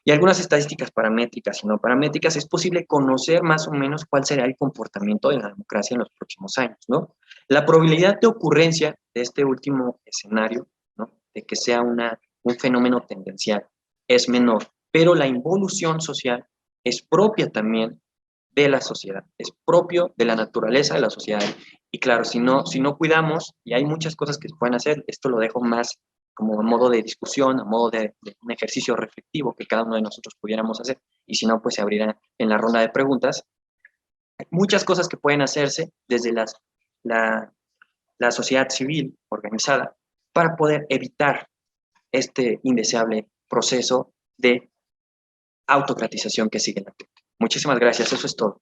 Y algunas estadísticas paramétricas y no paramétricas, es posible conocer más o menos cuál será el comportamiento de la democracia en los próximos años, ¿no? La probabilidad de ocurrencia de este último escenario, ¿no? De que sea un fenómeno tendencial, es menor, pero la involución social es propia también de la sociedad, es propio de la naturaleza de la sociedad. Y claro, si no cuidamos, y hay muchas cosas que se pueden hacer, esto lo dejo más como a modo de discusión, a modo de un ejercicio reflectivo que cada uno de nosotros pudiéramos hacer, y si no, pues se abrirá en la ronda de preguntas. Hay muchas cosas que pueden hacerse desde la sociedad civil organizada para poder evitar este indeseable proceso de autocratización que sigue latente. Muchísimas gracias, eso es todo.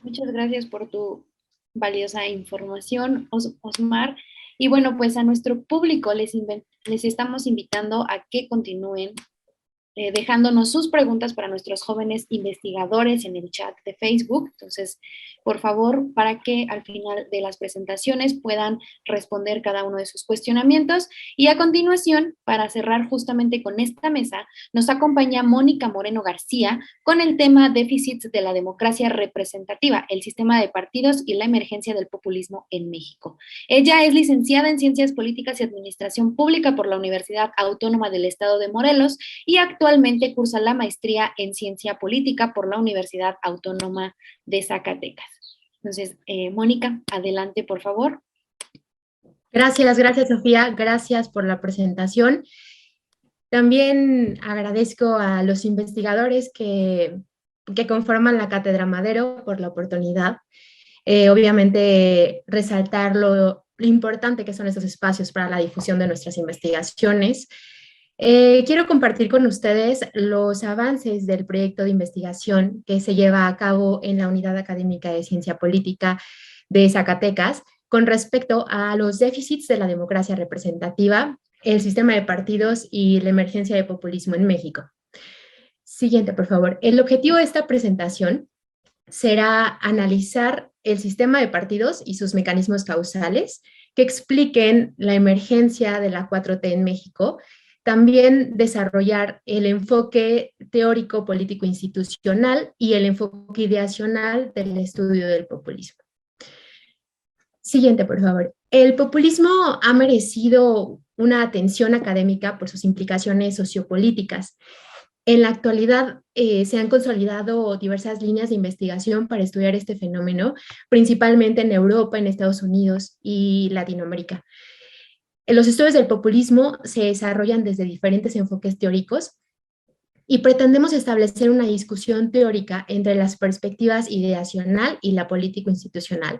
Muchas gracias por tu valiosa información, Osmar. Y bueno, pues a nuestro público les estamos invitando a que continúen dejándonos sus preguntas para nuestros jóvenes investigadores en el chat de Facebook. Entonces, por favor, para que al final de las presentaciones puedan responder cada uno de sus cuestionamientos. Y a continuación, para cerrar justamente con esta mesa, nos acompaña Mónica Moreno García con el tema déficits de la democracia representativa, el sistema de partidos y la emergencia del populismo en México. Ella es licenciada en Ciencias Políticas y Administración Pública por la Universidad Autónoma del Estado de Morelos y actualmente cursa la maestría en Ciencia Política por la Universidad Autónoma de Zacatecas. Entonces, Mónica, adelante, por favor. Ok, Gracias Sofía, gracias por la presentación. También agradezco a los investigadores que conforman la Cátedra Madero por la oportunidad. Obviamente resaltar lo importante que son estos espacios para la difusión de nuestras investigaciones. Quiero compartir con ustedes los avances del proyecto de investigación que se lleva a cabo en la Unidad Académica de Ciencia Política de Zacatecas con respecto a los déficits de la democracia representativa, el sistema de partidos y la emergencia de populismo en México. Siguiente, por favor. El objetivo de esta presentación será analizar el sistema de partidos y sus mecanismos causales que expliquen la emergencia de la 4T en México, también desarrollar el enfoque teórico político institucional y el enfoque ideacional del estudio del populismo. Siguiente, por favor. El populismo ha merecido una atención académica por sus implicaciones sociopolíticas. En la actualidad se han consolidado diversas líneas de investigación para estudiar este fenómeno, principalmente en Europa, en Estados Unidos y Latinoamérica. Los estudios del populismo se desarrollan desde diferentes enfoques teóricos y pretendemos establecer una discusión teórica entre las perspectivas ideacional y la político-institucional,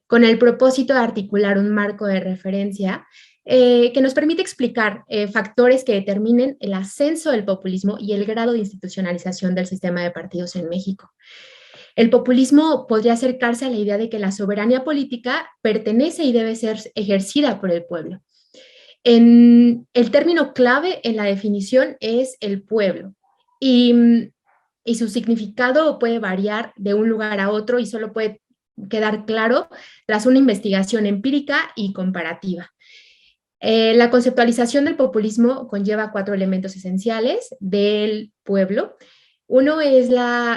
con el propósito de articular un marco de referencia que nos permite explicar factores que determinen el ascenso del populismo y el grado de institucionalización del sistema de partidos en México. El populismo podría acercarse a la idea de que la soberanía política pertenece y debe ser ejercida por el pueblo. El término clave en la definición es el pueblo y su significado puede variar de un lugar a otro y solo puede quedar claro tras una investigación empírica y comparativa. La conceptualización del populismo conlleva 4 elementos esenciales del pueblo. Uno es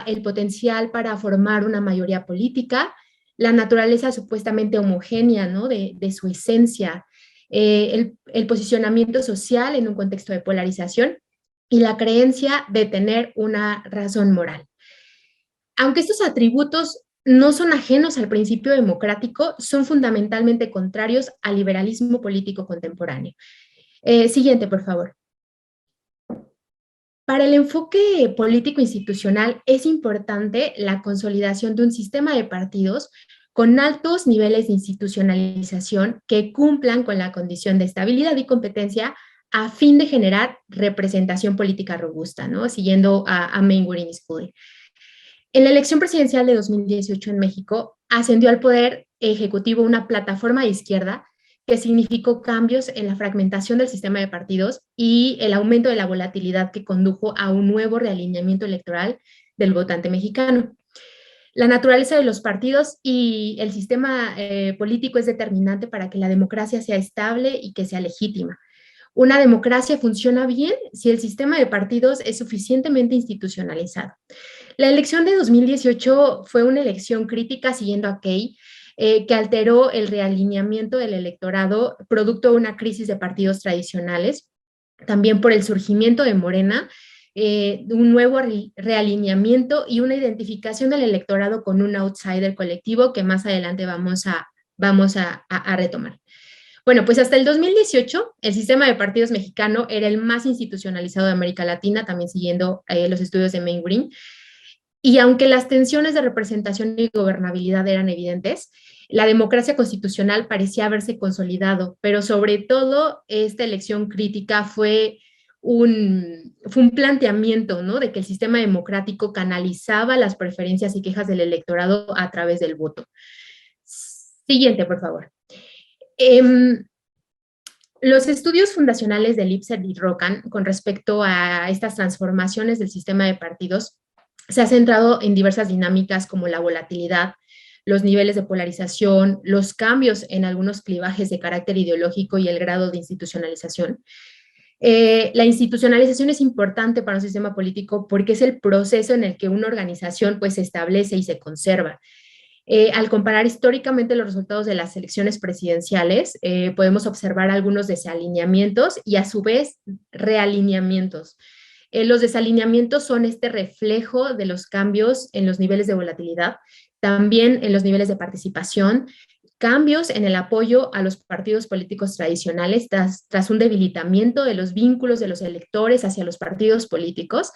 el potencial para formar una mayoría política, la naturaleza supuestamente homogénea, ¿no?, de su esencia, el posicionamiento social en un contexto de polarización y la creencia de tener una razón moral. Aunque estos atributos no son ajenos al principio democrático, son fundamentalmente contrarios al liberalismo político contemporáneo. Siguiente, por favor. Para el enfoque político institucional es importante la consolidación de un sistema de partidos con altos niveles de institucionalización que cumplan con la condición de estabilidad y competencia a fin de generar representación política robusta, ¿no?, siguiendo a Mainwaring y Scully. En la elección presidencial de 2018 en México, ascendió al poder ejecutivo una plataforma de izquierda que significó cambios en la fragmentación del sistema de partidos y el aumento de la volatilidad que condujo a un nuevo realineamiento electoral del votante mexicano. La naturaleza de los partidos y el sistema político es determinante para que la democracia sea estable y que sea legítima. Una democracia funciona bien si el sistema de partidos es suficientemente institucionalizado. La elección de 2018 fue una elección crítica siguiendo a Key, que alteró el realineamiento del electorado producto de una crisis de partidos tradicionales, también por el surgimiento de Morena, un nuevo realineamiento y una identificación del electorado con un outsider colectivo que más adelante vamos a retomar. Bueno, pues hasta el 2018 el sistema de partidos mexicano era el más institucionalizado de América Latina, también siguiendo los estudios de Mainwaring. Y aunque las tensiones de representación y gobernabilidad eran evidentes, la democracia constitucional parecía haberse consolidado, pero sobre todo esta elección crítica fue un planteamiento, ¿no?, de que el sistema democrático canalizaba las preferencias y quejas del electorado a través del voto. Siguiente, por favor. Los estudios fundacionales de Lipset y Rocan con respecto a estas transformaciones del sistema de partidos se ha centrado en diversas dinámicas como la volatilidad, los niveles de polarización, los cambios en algunos clivajes de carácter ideológico y el grado de institucionalización. La institucionalización es importante para un sistema político porque es el proceso en el que una organización pues, se establece y se conserva. Al comparar históricamente los resultados de las elecciones presidenciales, podemos observar algunos desalineamientos y a su vez realineamientos. Los desalineamientos son este reflejo de los cambios en los niveles de volatilidad, también en los niveles de participación, cambios en el apoyo a los partidos políticos tradicionales tras un debilitamiento de los vínculos de los electores hacia los partidos políticos,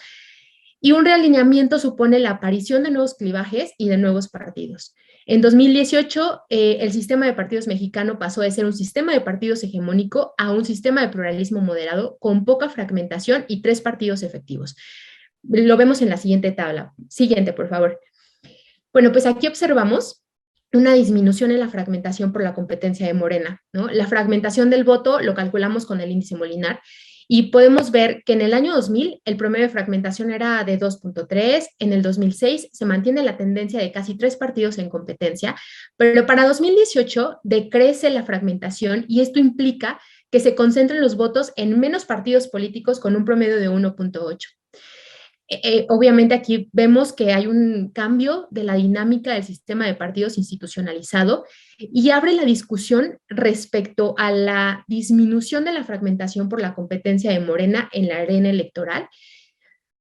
y un realineamiento supone la aparición de nuevos clivajes y de nuevos partidos. En 2018, el sistema de partidos mexicano pasó de ser un sistema de partidos hegemónico a un sistema de pluralismo moderado con poca fragmentación y 3 partidos efectivos. Lo vemos en la siguiente tabla. Siguiente, por favor. Bueno, pues aquí observamos una disminución en la fragmentación por la competencia de Morena, ¿no? La fragmentación del voto lo calculamos con el índice Molinar y podemos ver que en el año 2000 el promedio de fragmentación era de 2.3, en el 2006 se mantiene la tendencia de casi 3 partidos en competencia, pero para 2018 decrece la fragmentación y esto implica que se concentren los votos en menos partidos políticos con un promedio de 1.8. Obviamente aquí vemos que hay un cambio de la dinámica del sistema de partidos institucionalizado y abre la discusión respecto a la disminución de la fragmentación por la competencia de Morena en la arena electoral,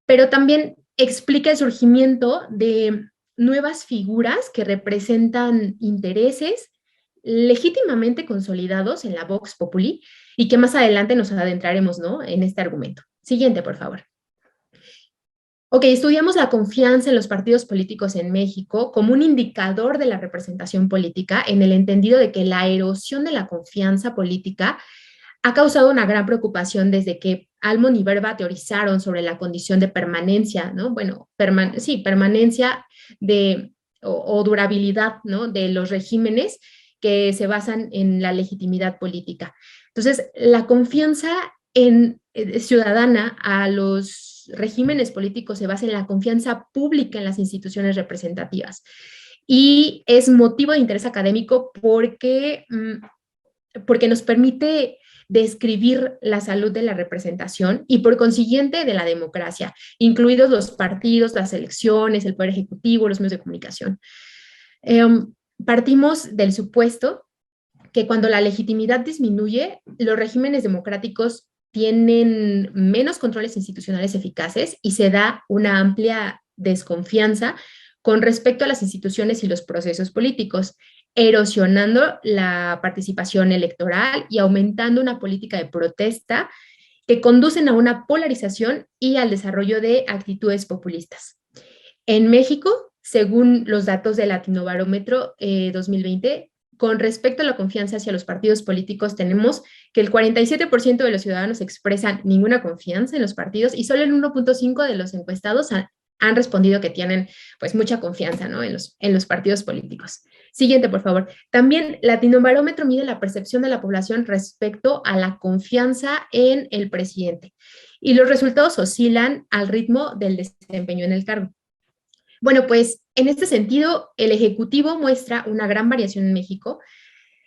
pero también explica el surgimiento de nuevas figuras que representan intereses legítimamente consolidados en la Vox Populi y que más adelante nos adentraremos, ¿no?, en este argumento. Siguiente, por favor. Ok, estudiamos la confianza en los partidos políticos en México como un indicador de la representación política en el entendido de que la erosión de la confianza política ha causado una gran preocupación desde que Almond y Verba teorizaron sobre la condición de permanencia, ¿no? Bueno, permanencia o durabilidad, ¿no?, de los regímenes que se basan en la legitimidad política. Entonces, la confianza ciudadana a los regímenes políticos se basa en la confianza pública en las instituciones representativas. Y es motivo de interés académico porque nos permite describir la salud de la representación y por consiguiente de la democracia, incluidos los partidos, las elecciones, el poder ejecutivo, los medios de comunicación. Partimos del supuesto que cuando la legitimidad disminuye, los regímenes democráticos tienen menos controles institucionales eficaces y se da una amplia desconfianza con respecto a las instituciones y los procesos políticos, erosionando la participación electoral y aumentando una política de protesta que conducen a una polarización y al desarrollo de actitudes populistas. En México, según los datos del Latinobarómetro 2020, con respecto a la confianza hacia los partidos políticos, tenemos que el 47% de los ciudadanos expresan ninguna confianza en los partidos y solo el 1.5% de los encuestados han respondido que tienen pues mucha confianza, ¿no?, en los partidos políticos. Siguiente, por favor. También Latinobarómetro mide la percepción de la población respecto a la confianza en el presidente y los resultados oscilan al ritmo del desempeño en el cargo. Bueno, pues en este sentido, el Ejecutivo muestra una gran variación en México.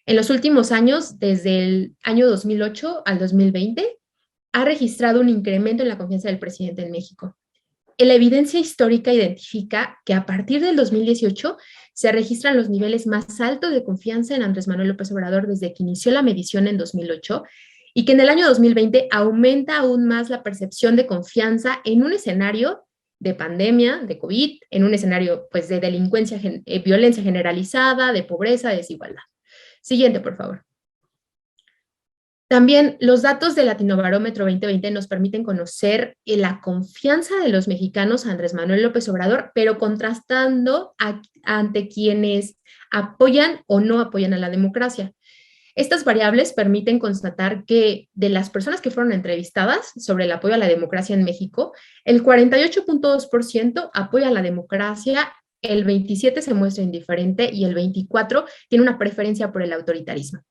En los últimos años, desde el año 2008 al 2020, ha registrado un incremento en la confianza del presidente en México. La evidencia histórica identifica que a partir del 2018 se registran los niveles más altos de confianza en Andrés Manuel López Obrador desde que inició la medición en 2008 y que en el año 2020 aumenta aún más la percepción de confianza en un escenario de pandemia, de COVID, en un escenario pues, de delincuencia, violencia generalizada, de pobreza, de desigualdad. Siguiente, por favor. También los datos del Latinobarómetro 2020 nos permiten conocer la confianza de los mexicanos a Andrés Manuel López Obrador, pero contrastando ante quienes apoyan o no apoyan a la democracia. Estas variables permiten constatar que de las personas que fueron entrevistadas sobre el apoyo a la democracia en México, el 48.2% apoya a la democracia, el 27% se muestra indiferente y el 24% tiene una preferencia por el autoritarismo.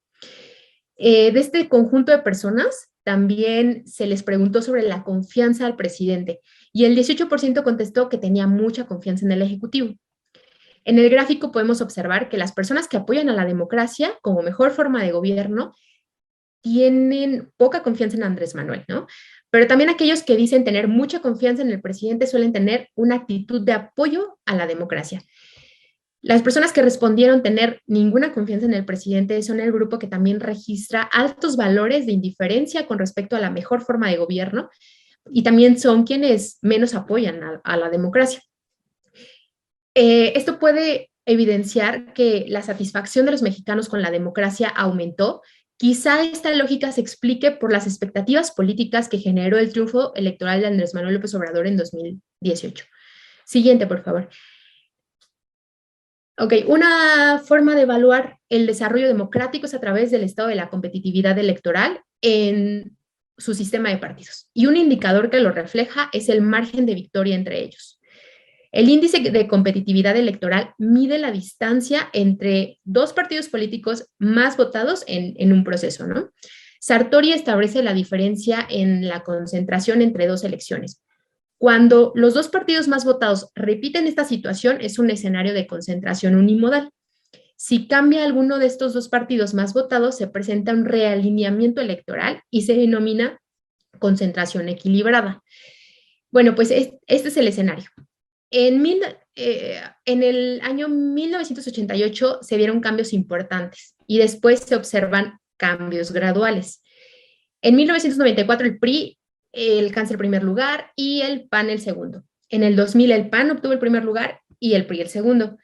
De este conjunto de personas también se les preguntó sobre la confianza al presidente y el 18% contestó que tenía mucha confianza en el Ejecutivo. En el gráfico podemos observar que las personas que apoyan a la democracia como mejor forma de gobierno tienen poca confianza en Andrés Manuel, ¿no? Pero también aquellos que dicen tener mucha confianza en el presidente suelen tener una actitud de apoyo a la democracia. Las personas que respondieron tener ninguna confianza en el presidente son el grupo que también registra altos valores de indiferencia con respecto a la mejor forma de gobierno y también son quienes menos apoyan a la democracia. Esto puede evidenciar que la satisfacción de los mexicanos con la democracia aumentó. Quizá esta lógica se explique por las expectativas políticas que generó el triunfo electoral de Andrés Manuel López Obrador en 2018. Siguiente, por favor. Ok, una forma de evaluar el desarrollo democrático es a través del estado de la competitividad electoral en su sistema de partidos. Y un indicador que lo refleja es el margen de victoria entre ellos. El índice de competitividad electoral mide la distancia entre dos partidos políticos más votados en un proceso, ¿no? Sartori establece la diferencia en la concentración entre dos elecciones. Cuando los dos partidos más votados repiten esta situación, es un escenario de concentración unimodal. Si cambia alguno de estos dos partidos más votados, se presenta un realineamiento electoral y se denomina concentración equilibrada. Bueno, pues este es el escenario. En el año 1988 se dieron cambios importantes y después se observan cambios graduales. En 1994 el PRI alcanza el primer lugar y el PAN el segundo. En el 2000 el PAN obtuvo el primer lugar y el PRI el segundo.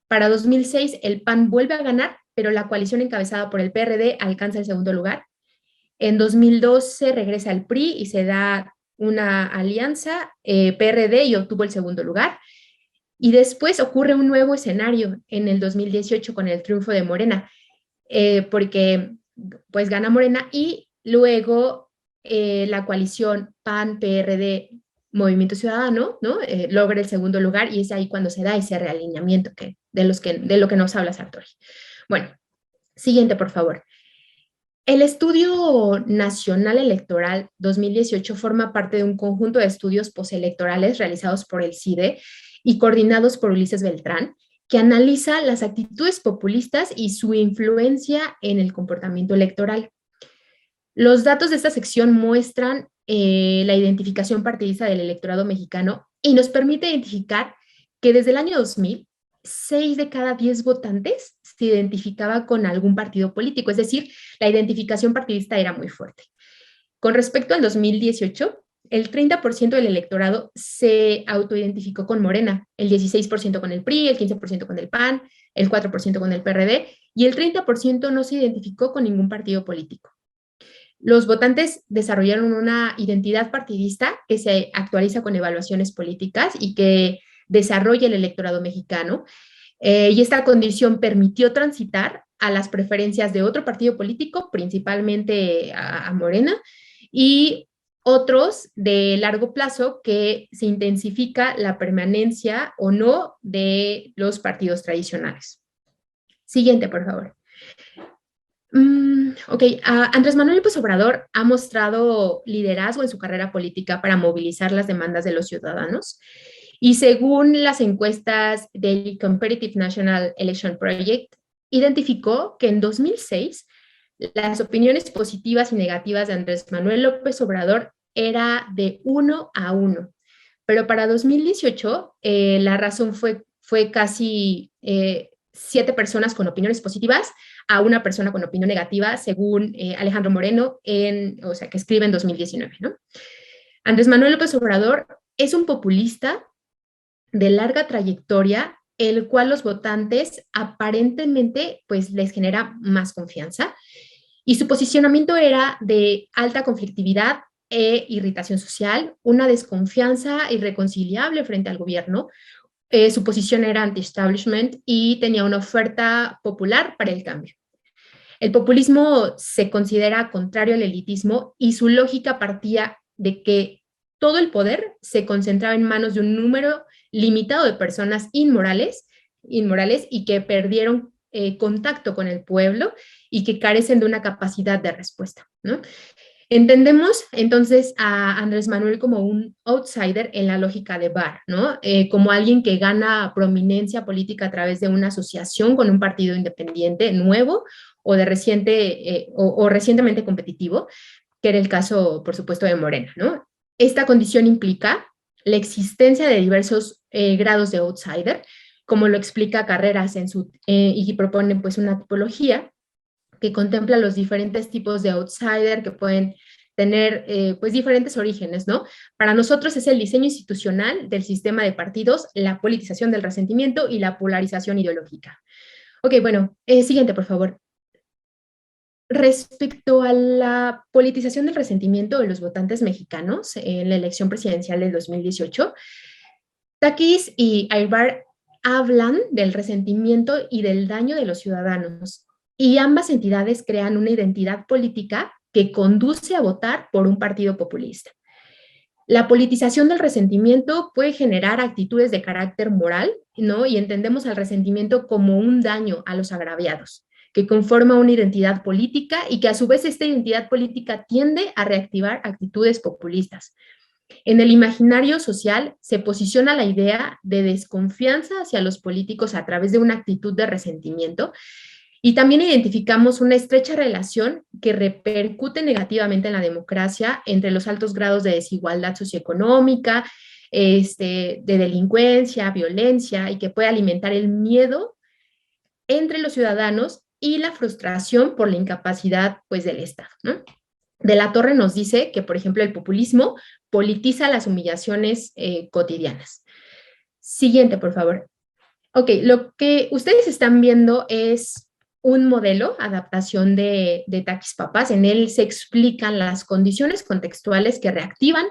Para 2006 el PAN vuelve a ganar, pero la coalición encabezada por el PRD alcanza el segundo lugar. En 2012 regresa el PRI y se da una alianza PRD y obtuvo el segundo lugar. Y después ocurre un nuevo escenario en el 2018 con el triunfo de Morena, porque pues gana Morena y luego la coalición PAN-PRD Movimiento Ciudadano, ¿no? Logra el segundo lugar y es ahí cuando se da ese realineamiento de lo que nos habla Sartori. Bueno, siguiente, por favor. El Estudio Nacional Electoral 2018 forma parte de un conjunto de estudios postelectorales realizados por el CIDE y coordinados por Ulises Beltrán, que analiza las actitudes populistas y su influencia en el comportamiento electoral. Los datos de esta sección muestran la identificación partidista del electorado mexicano y nos permite identificar que desde el año 2000, 6 de cada 10 votantes se identificaba con algún partido político, es decir, la identificación partidista era muy fuerte. Con respecto al 2018, el 30% del electorado se autoidentificó con Morena, el 16% con el PRI, el 15% con el PAN, el 4% con el PRD y el 30% no se identificó con ningún partido político. Los votantes desarrollaron una identidad partidista que se actualiza con evaluaciones políticas y que desarrolla el electorado mexicano, y esta condición permitió transitar a las preferencias de otro partido político, principalmente a Morena, y otros de largo plazo que se intensifica la permanencia o no de los partidos tradicionales. Siguiente, por favor. Andrés Manuel López Obrador ha mostrado liderazgo en su carrera política para movilizar las demandas de los ciudadanos. Y según las encuestas del Competitive National Election Project, identificó que en 2006 las opiniones positivas y negativas de Andrés Manuel López Obrador era de 1-1, pero para 2018 la razón fue casi 7 personas con opiniones positivas a 1 persona con opinión negativa, según Alejandro Moreno, que escribe en 2019, ¿no? Andrés Manuel López Obrador es un populista de larga trayectoria, el cual los votantes aparentemente pues les genera más confianza, y su posicionamiento era de alta conflictividad e irritación social, una desconfianza irreconciliable frente al gobierno. Su posición era anti-establishment y tenía una oferta popular para el cambio. El populismo se considera contrario al elitismo y su lógica partía de que todo el poder se concentraba en manos de un número limitado de personas inmorales y que perdieron contacto con el pueblo y que carecen de una capacidad de respuesta, ¿no? Entendemos entonces a Andrés Manuel como un outsider en la lógica de Barr, ¿no? Como alguien que gana prominencia política a través de una asociación con un partido independiente nuevo o recientemente competitivo, que era el caso, por supuesto, de Morena, ¿no? Esta condición implica la existencia de diversos grados de outsider, como lo explica Carreras y propone pues una tipología que contempla los diferentes tipos de outsider que pueden tener pues diferentes orígenes, ¿no? Para nosotros es el diseño institucional del sistema de partidos, la politización del resentimiento y la polarización ideológica. Ok, bueno, siguiente, por favor. Respecto a la politización del resentimiento de los votantes mexicanos en la elección presidencial del 2018, Takis y Aybar hablan del resentimiento y del daño de los ciudadanos, y ambas entidades crean una identidad política que conduce a votar por un partido populista. La politización del resentimiento puede generar actitudes de carácter moral, ¿no? Y entendemos al resentimiento como un daño a los agraviados, que conforma una identidad política y que a su vez esta identidad política tiende a reactivar actitudes populistas. En el imaginario social se posiciona la idea de desconfianza hacia los políticos a través de una actitud de resentimiento, y también identificamos una estrecha relación que repercute negativamente en la democracia entre los altos grados de desigualdad socioeconómica, de delincuencia, violencia, y que puede alimentar el miedo entre los ciudadanos y la frustración por la incapacidad, pues, del Estado, ¿no? De la Torre nos dice que, por ejemplo, el populismo politiza las humillaciones cotidianas. Siguiente, por favor. Ok, lo que ustedes están viendo es un modelo, adaptación de Takis Pappas. En él se explican las condiciones contextuales que reactivan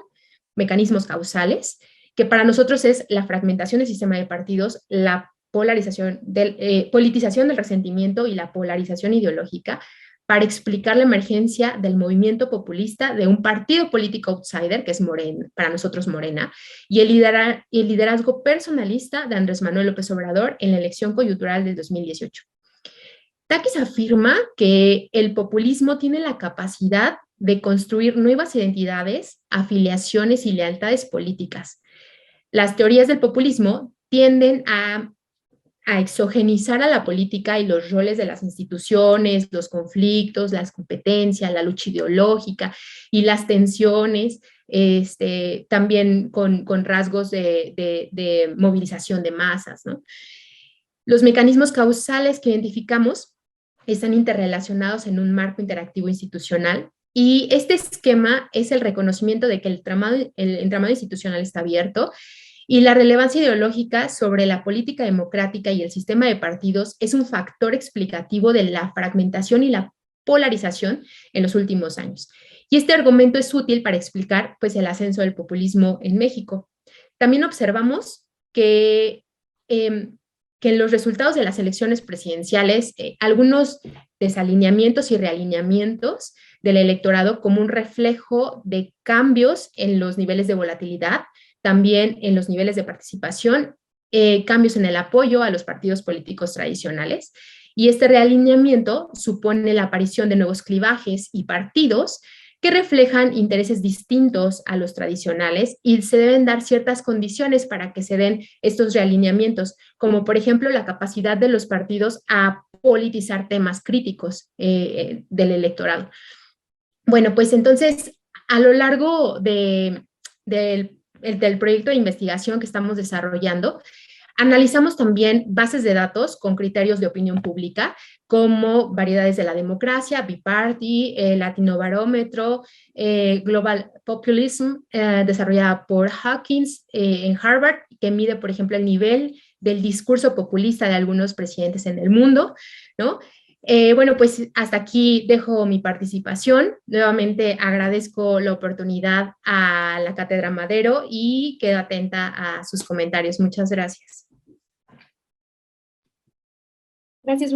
mecanismos causales, que para nosotros es la fragmentación del sistema de partidos, la politización del resentimiento y la polarización ideológica, para explicar la emergencia del movimiento populista de un partido político outsider, que es Morena, para nosotros Morena, y el liderazgo personalista de Andrés Manuel López Obrador en la elección coyuntural del 2018. Takis afirma que el populismo tiene la capacidad de construir nuevas identidades, afiliaciones y lealtades políticas. Las teorías del populismo tienden a exogenizar a la política y los roles de las instituciones, los conflictos, las competencias, la lucha ideológica y las tensiones, también con rasgos de movilización de masas, ¿no? Los mecanismos causales que identificamos están interrelacionados en un marco interactivo institucional, y este esquema es el reconocimiento de que el entramado institucional está abierto, y la relevancia ideológica sobre la política democrática y el sistema de partidos es un factor explicativo de la fragmentación y la polarización en los últimos años. Y este argumento es útil para explicar, pues, el ascenso del populismo en México. También observamos que en los resultados de las elecciones presidenciales, algunos desalineamientos y realineamientos del electorado como un reflejo de cambios en los niveles de volatilidad, también en los niveles de participación, cambios en el apoyo a los partidos políticos tradicionales, y este realineamiento supone la aparición de nuevos clivajes y partidos que reflejan intereses distintos a los tradicionales, y se deben dar ciertas condiciones para que se den estos realineamientos, como por ejemplo la capacidad de los partidos a politizar temas críticos del electorado. Bueno, pues entonces, a lo largo del proyecto de investigación que estamos desarrollando, analizamos también bases de datos con criterios de opinión pública, como variedades de la democracia, Biparty, Latinobarómetro, Global Populism, desarrollada por Hawkins en Harvard, que mide, por ejemplo, el nivel del discurso populista de algunos presidentes en el mundo, ¿no? Bueno, pues hasta aquí dejo mi participación. Nuevamente agradezco la oportunidad a la Cátedra Madero y quedo atenta a sus comentarios. Muchas gracias. Gracias,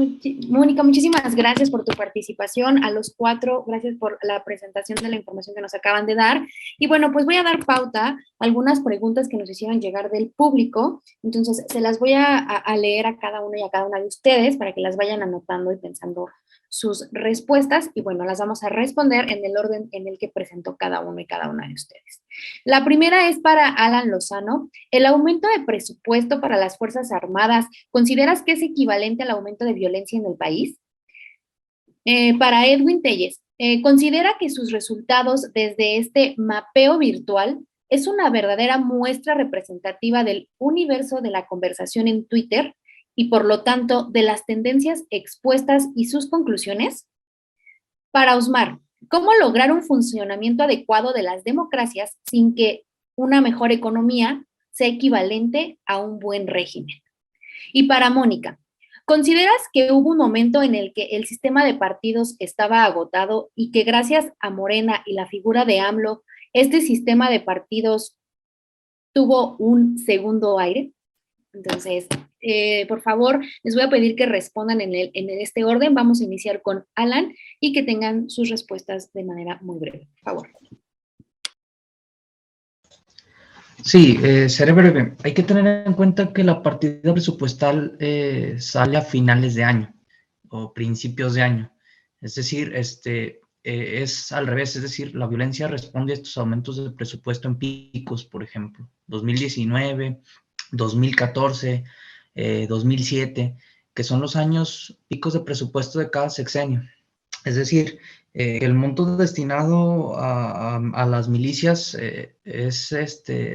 Mónica. Muchísimas gracias por tu participación. A los cuatro, gracias por la presentación de la información que nos acaban de dar. Y bueno, pues voy a dar pauta a algunas preguntas que nos hicieron llegar del público. Entonces, se las voy a leer a cada uno y a cada una de ustedes para que las vayan anotando y pensando sus respuestas. Y bueno, las vamos a responder en el orden en el que presentó cada uno y cada una de ustedes. La primera es para Alan Lozano. ¿El aumento de presupuesto para las Fuerzas Armadas consideras que es equivalente al aumento de violencia en el país? Para Edwin Telles, ¿considera que sus resultados desde este mapeo virtual es una verdadera muestra representativa del universo de la conversación en Twitter y por lo tanto de las tendencias expuestas y sus conclusiones? Para Osmar, ¿Cómo lograr un funcionamiento adecuado de las democracias sin que una mejor economía sea equivalente a un buen régimen? Y para Mónica, ¿consideras que hubo un momento en el que el sistema de partidos estaba agotado y que gracias a Morena y la figura de AMLO, este sistema de partidos tuvo un segundo aire? Entonces, por favor, les voy a pedir que respondan en este orden. Vamos a iniciar con Alan y que tengan sus respuestas de manera muy breve. Por favor. Sí, seré breve. Hay que tener en cuenta que la partida presupuestal sale a finales de año o principios de año. Es decir, es al revés, es decir, la violencia responde a estos aumentos de presupuesto en picos, por ejemplo, 2019, 2014, 2007, que son los años picos de presupuesto de cada sexenio. Es decir, el monto destinado a las milicias es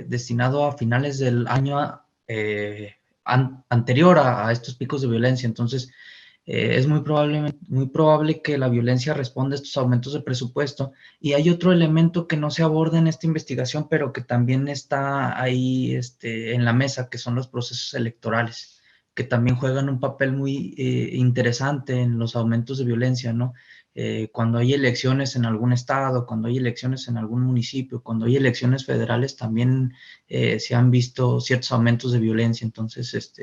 destinado a finales del año anterior a estos picos de violencia. Entonces, es muy probable que la violencia responda a estos aumentos de presupuesto. Y hay otro elemento que no se aborda en esta investigación, pero que también está ahí en la mesa, que son los procesos electorales, que también juegan un papel muy interesante en los aumentos de violencia, ¿no? Cuando hay elecciones en algún estado, cuando hay elecciones en algún municipio, cuando hay elecciones federales, también se han visto ciertos aumentos de violencia. Entonces,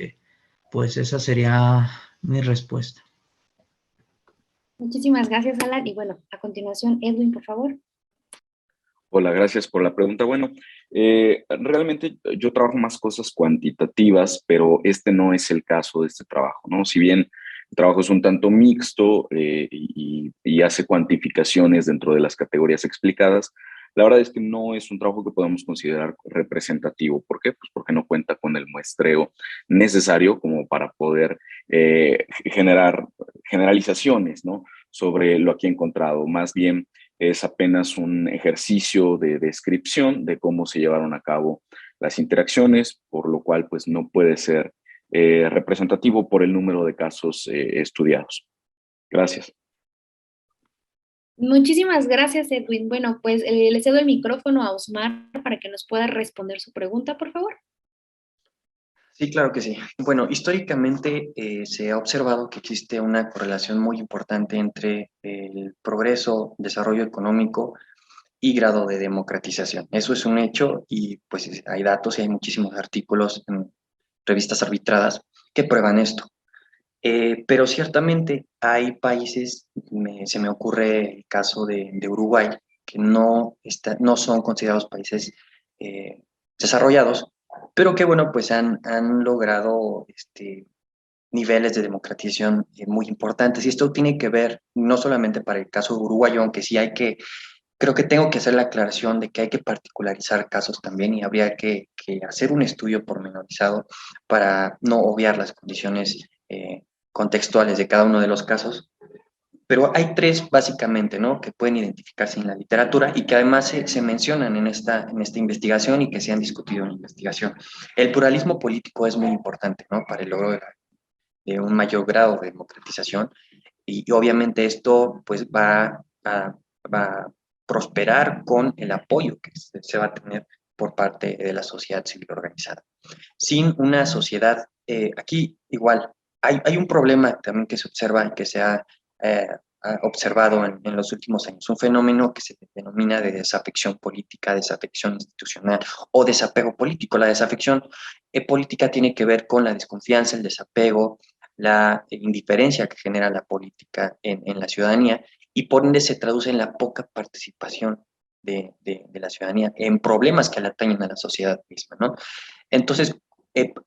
pues esa sería mi respuesta. Muchísimas gracias, Alan. Y bueno, a continuación, Edwin, por favor. Hola, gracias por la pregunta. Bueno, realmente yo trabajo más cosas cuantitativas, pero este no es el caso de este trabajo, ¿no? Si bien el trabajo es un tanto mixto y hace cuantificaciones dentro de las categorías explicadas, la verdad es que no es un trabajo que podamos considerar representativo. ¿Por qué? Pues porque no cuenta con el muestreo necesario como para poder generar generalizaciones, ¿no? Sobre lo aquí encontrado. Más bien, es apenas un ejercicio de descripción de cómo se llevaron a cabo las interacciones, por lo cual pues no puede ser representativo por el número de casos estudiados. Gracias. Muchísimas gracias, Edwin. Bueno, pues le cedo el micrófono a Osmar para que nos pueda responder su pregunta, por favor. Sí, claro que sí. Bueno, históricamente se ha observado que existe una correlación muy importante entre el progreso, desarrollo económico y grado de democratización. Eso es un hecho y pues hay datos y hay muchísimos artículos en revistas arbitradas que prueban esto. Pero ciertamente hay países, se me ocurre el caso de Uruguay, que no son considerados países desarrollados, pero que bueno, pues han logrado niveles de democratización muy importantes. Y esto tiene que ver no solamente para el caso uruguayo, aunque sí creo que tengo que hacer la aclaración de que hay que particularizar casos también y habría que hacer un estudio pormenorizado para no obviar las condiciones contextuales de cada uno de los casos. Pero hay tres básicamente, ¿no? Que pueden identificarse en la literatura y que además se mencionan en esta investigación y que se han discutido en la investigación. El pluralismo político es muy importante, ¿no? Para el logro de un mayor grado de democratización y obviamente esto pues va a prosperar con el apoyo que se va a tener por parte de la sociedad civil organizada. Sin una sociedad, aquí igual, hay un problema también que se observa y que se ha observado en los últimos años, un fenómeno que se denomina de desafección política, desafección institucional o desapego político. La desafección política tiene que ver con la desconfianza, el desapego, la indiferencia que genera la política en la ciudadanía y por ende se traduce en la poca participación de la ciudadanía en problemas que le atañen a la sociedad misma, ¿no? Entonces,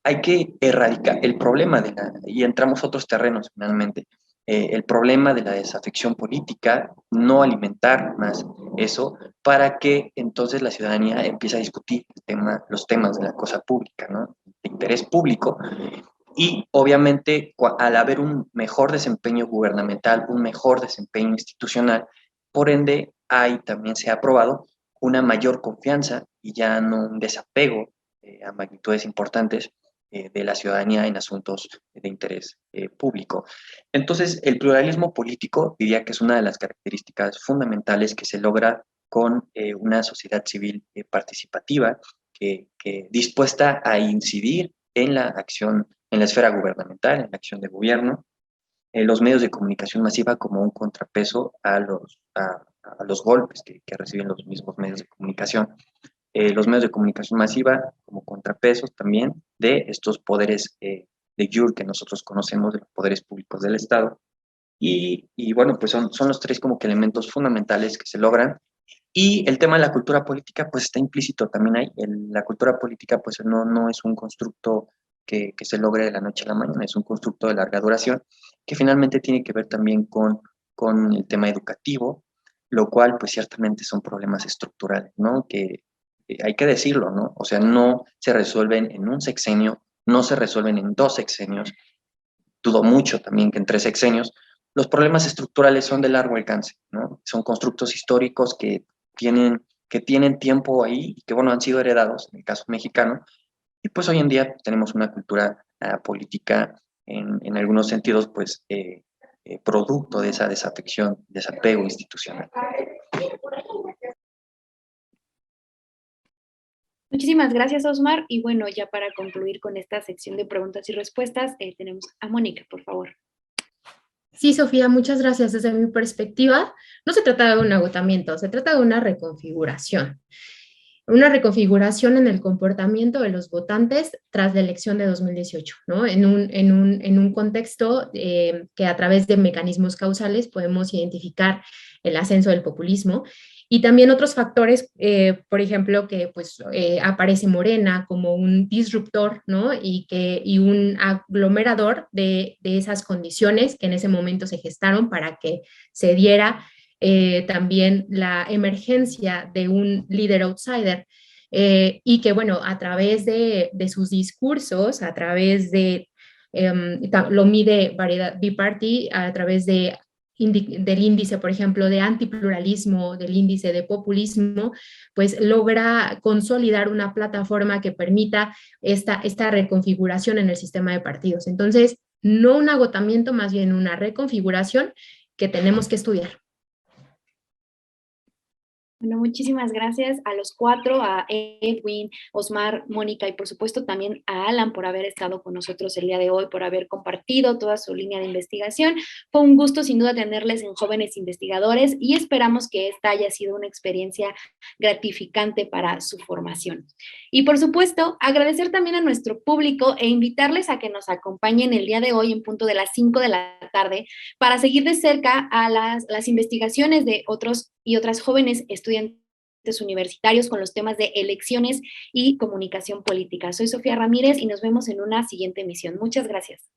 hay que erradicar el problema y entramos a otros terrenos finalmente, el problema de la desafección política, no alimentar más eso para que entonces la ciudadanía empiece a discutir los temas de la cosa pública, ¿no? De interés público. Y obviamente al haber un mejor desempeño gubernamental, un mejor desempeño institucional, por ende también se ha aprobado una mayor confianza y ya no un desapego a magnitudes importantes de la ciudadanía en asuntos de interés público. Entonces, el pluralismo político diría que es una de las características fundamentales que se logra con una sociedad civil participativa que dispuesta a incidir en la acción, en la esfera gubernamental, en la acción de gobierno, los medios de comunicación masiva como un contrapeso a los golpes que reciben los mismos medios de comunicación. Los medios de comunicación masiva como contrapesos también de estos poderes de jure que nosotros conocemos, de los poderes públicos del Estado. Y bueno, pues son los tres como que elementos fundamentales que se logran. Y el tema de la cultura política pues está implícito también ahí. La cultura política pues no es un constructo que se logre de la noche a la mañana, es un constructo de larga duración que finalmente tiene que ver también con el tema educativo, lo cual pues ciertamente son problemas estructurales, ¿no? Que hay que decirlo, ¿no? O sea, no se resuelven en un sexenio, no se resuelven en 2 sexenios, dudo mucho también que en 3 sexenios. Los problemas estructurales son de largo alcance, ¿no? Son constructos históricos que tienen tiempo ahí y que, bueno, han sido heredados, en el caso mexicano, y pues hoy en día tenemos una cultura política en algunos sentidos, pues, producto de esa desafección, desapego institucional. Muchísimas gracias, Osmar. Y bueno, ya para concluir con esta sección de preguntas y respuestas, tenemos a Mónica, por favor. Sí, Sofía, muchas gracias. Desde mi perspectiva, no se trata de un agotamiento, se trata de una reconfiguración. Una reconfiguración en el comportamiento de los votantes tras la elección de 2018, ¿no? En un contexto que a través de mecanismos causales podemos identificar el ascenso del populismo y también otros factores, por ejemplo, que pues aparece Morena como un disruptor, ¿no? Y un aglomerador de esas condiciones que en ese momento se gestaron para que se diera también la emergencia de un líder outsider y que, bueno, a través de sus discursos, a través de, lo mide Variedad Biparty, a través del índice, por ejemplo, de antipluralismo, del índice de populismo, pues logra consolidar una plataforma que permita esta reconfiguración en el sistema de partidos. Entonces, no un agotamiento, más bien una reconfiguración que tenemos que estudiar. Bueno, muchísimas gracias a los 4, a Edwin, Osmar, Mónica y por supuesto también a Alan por haber estado con nosotros el día de hoy, por haber compartido toda su línea de investigación. Fue un gusto sin duda tenerles en Jóvenes Investigadores y esperamos que esta haya sido una experiencia gratificante para su formación. Y por supuesto, agradecer también a nuestro público e invitarles a que nos acompañen el día de hoy en punto de las 5 de la tarde para seguir de cerca a las investigaciones de otros y otras jóvenes estudiantes universitarios con los temas de elecciones y comunicación política. Soy Sofía Ramírez y nos vemos en una siguiente emisión. Muchas gracias.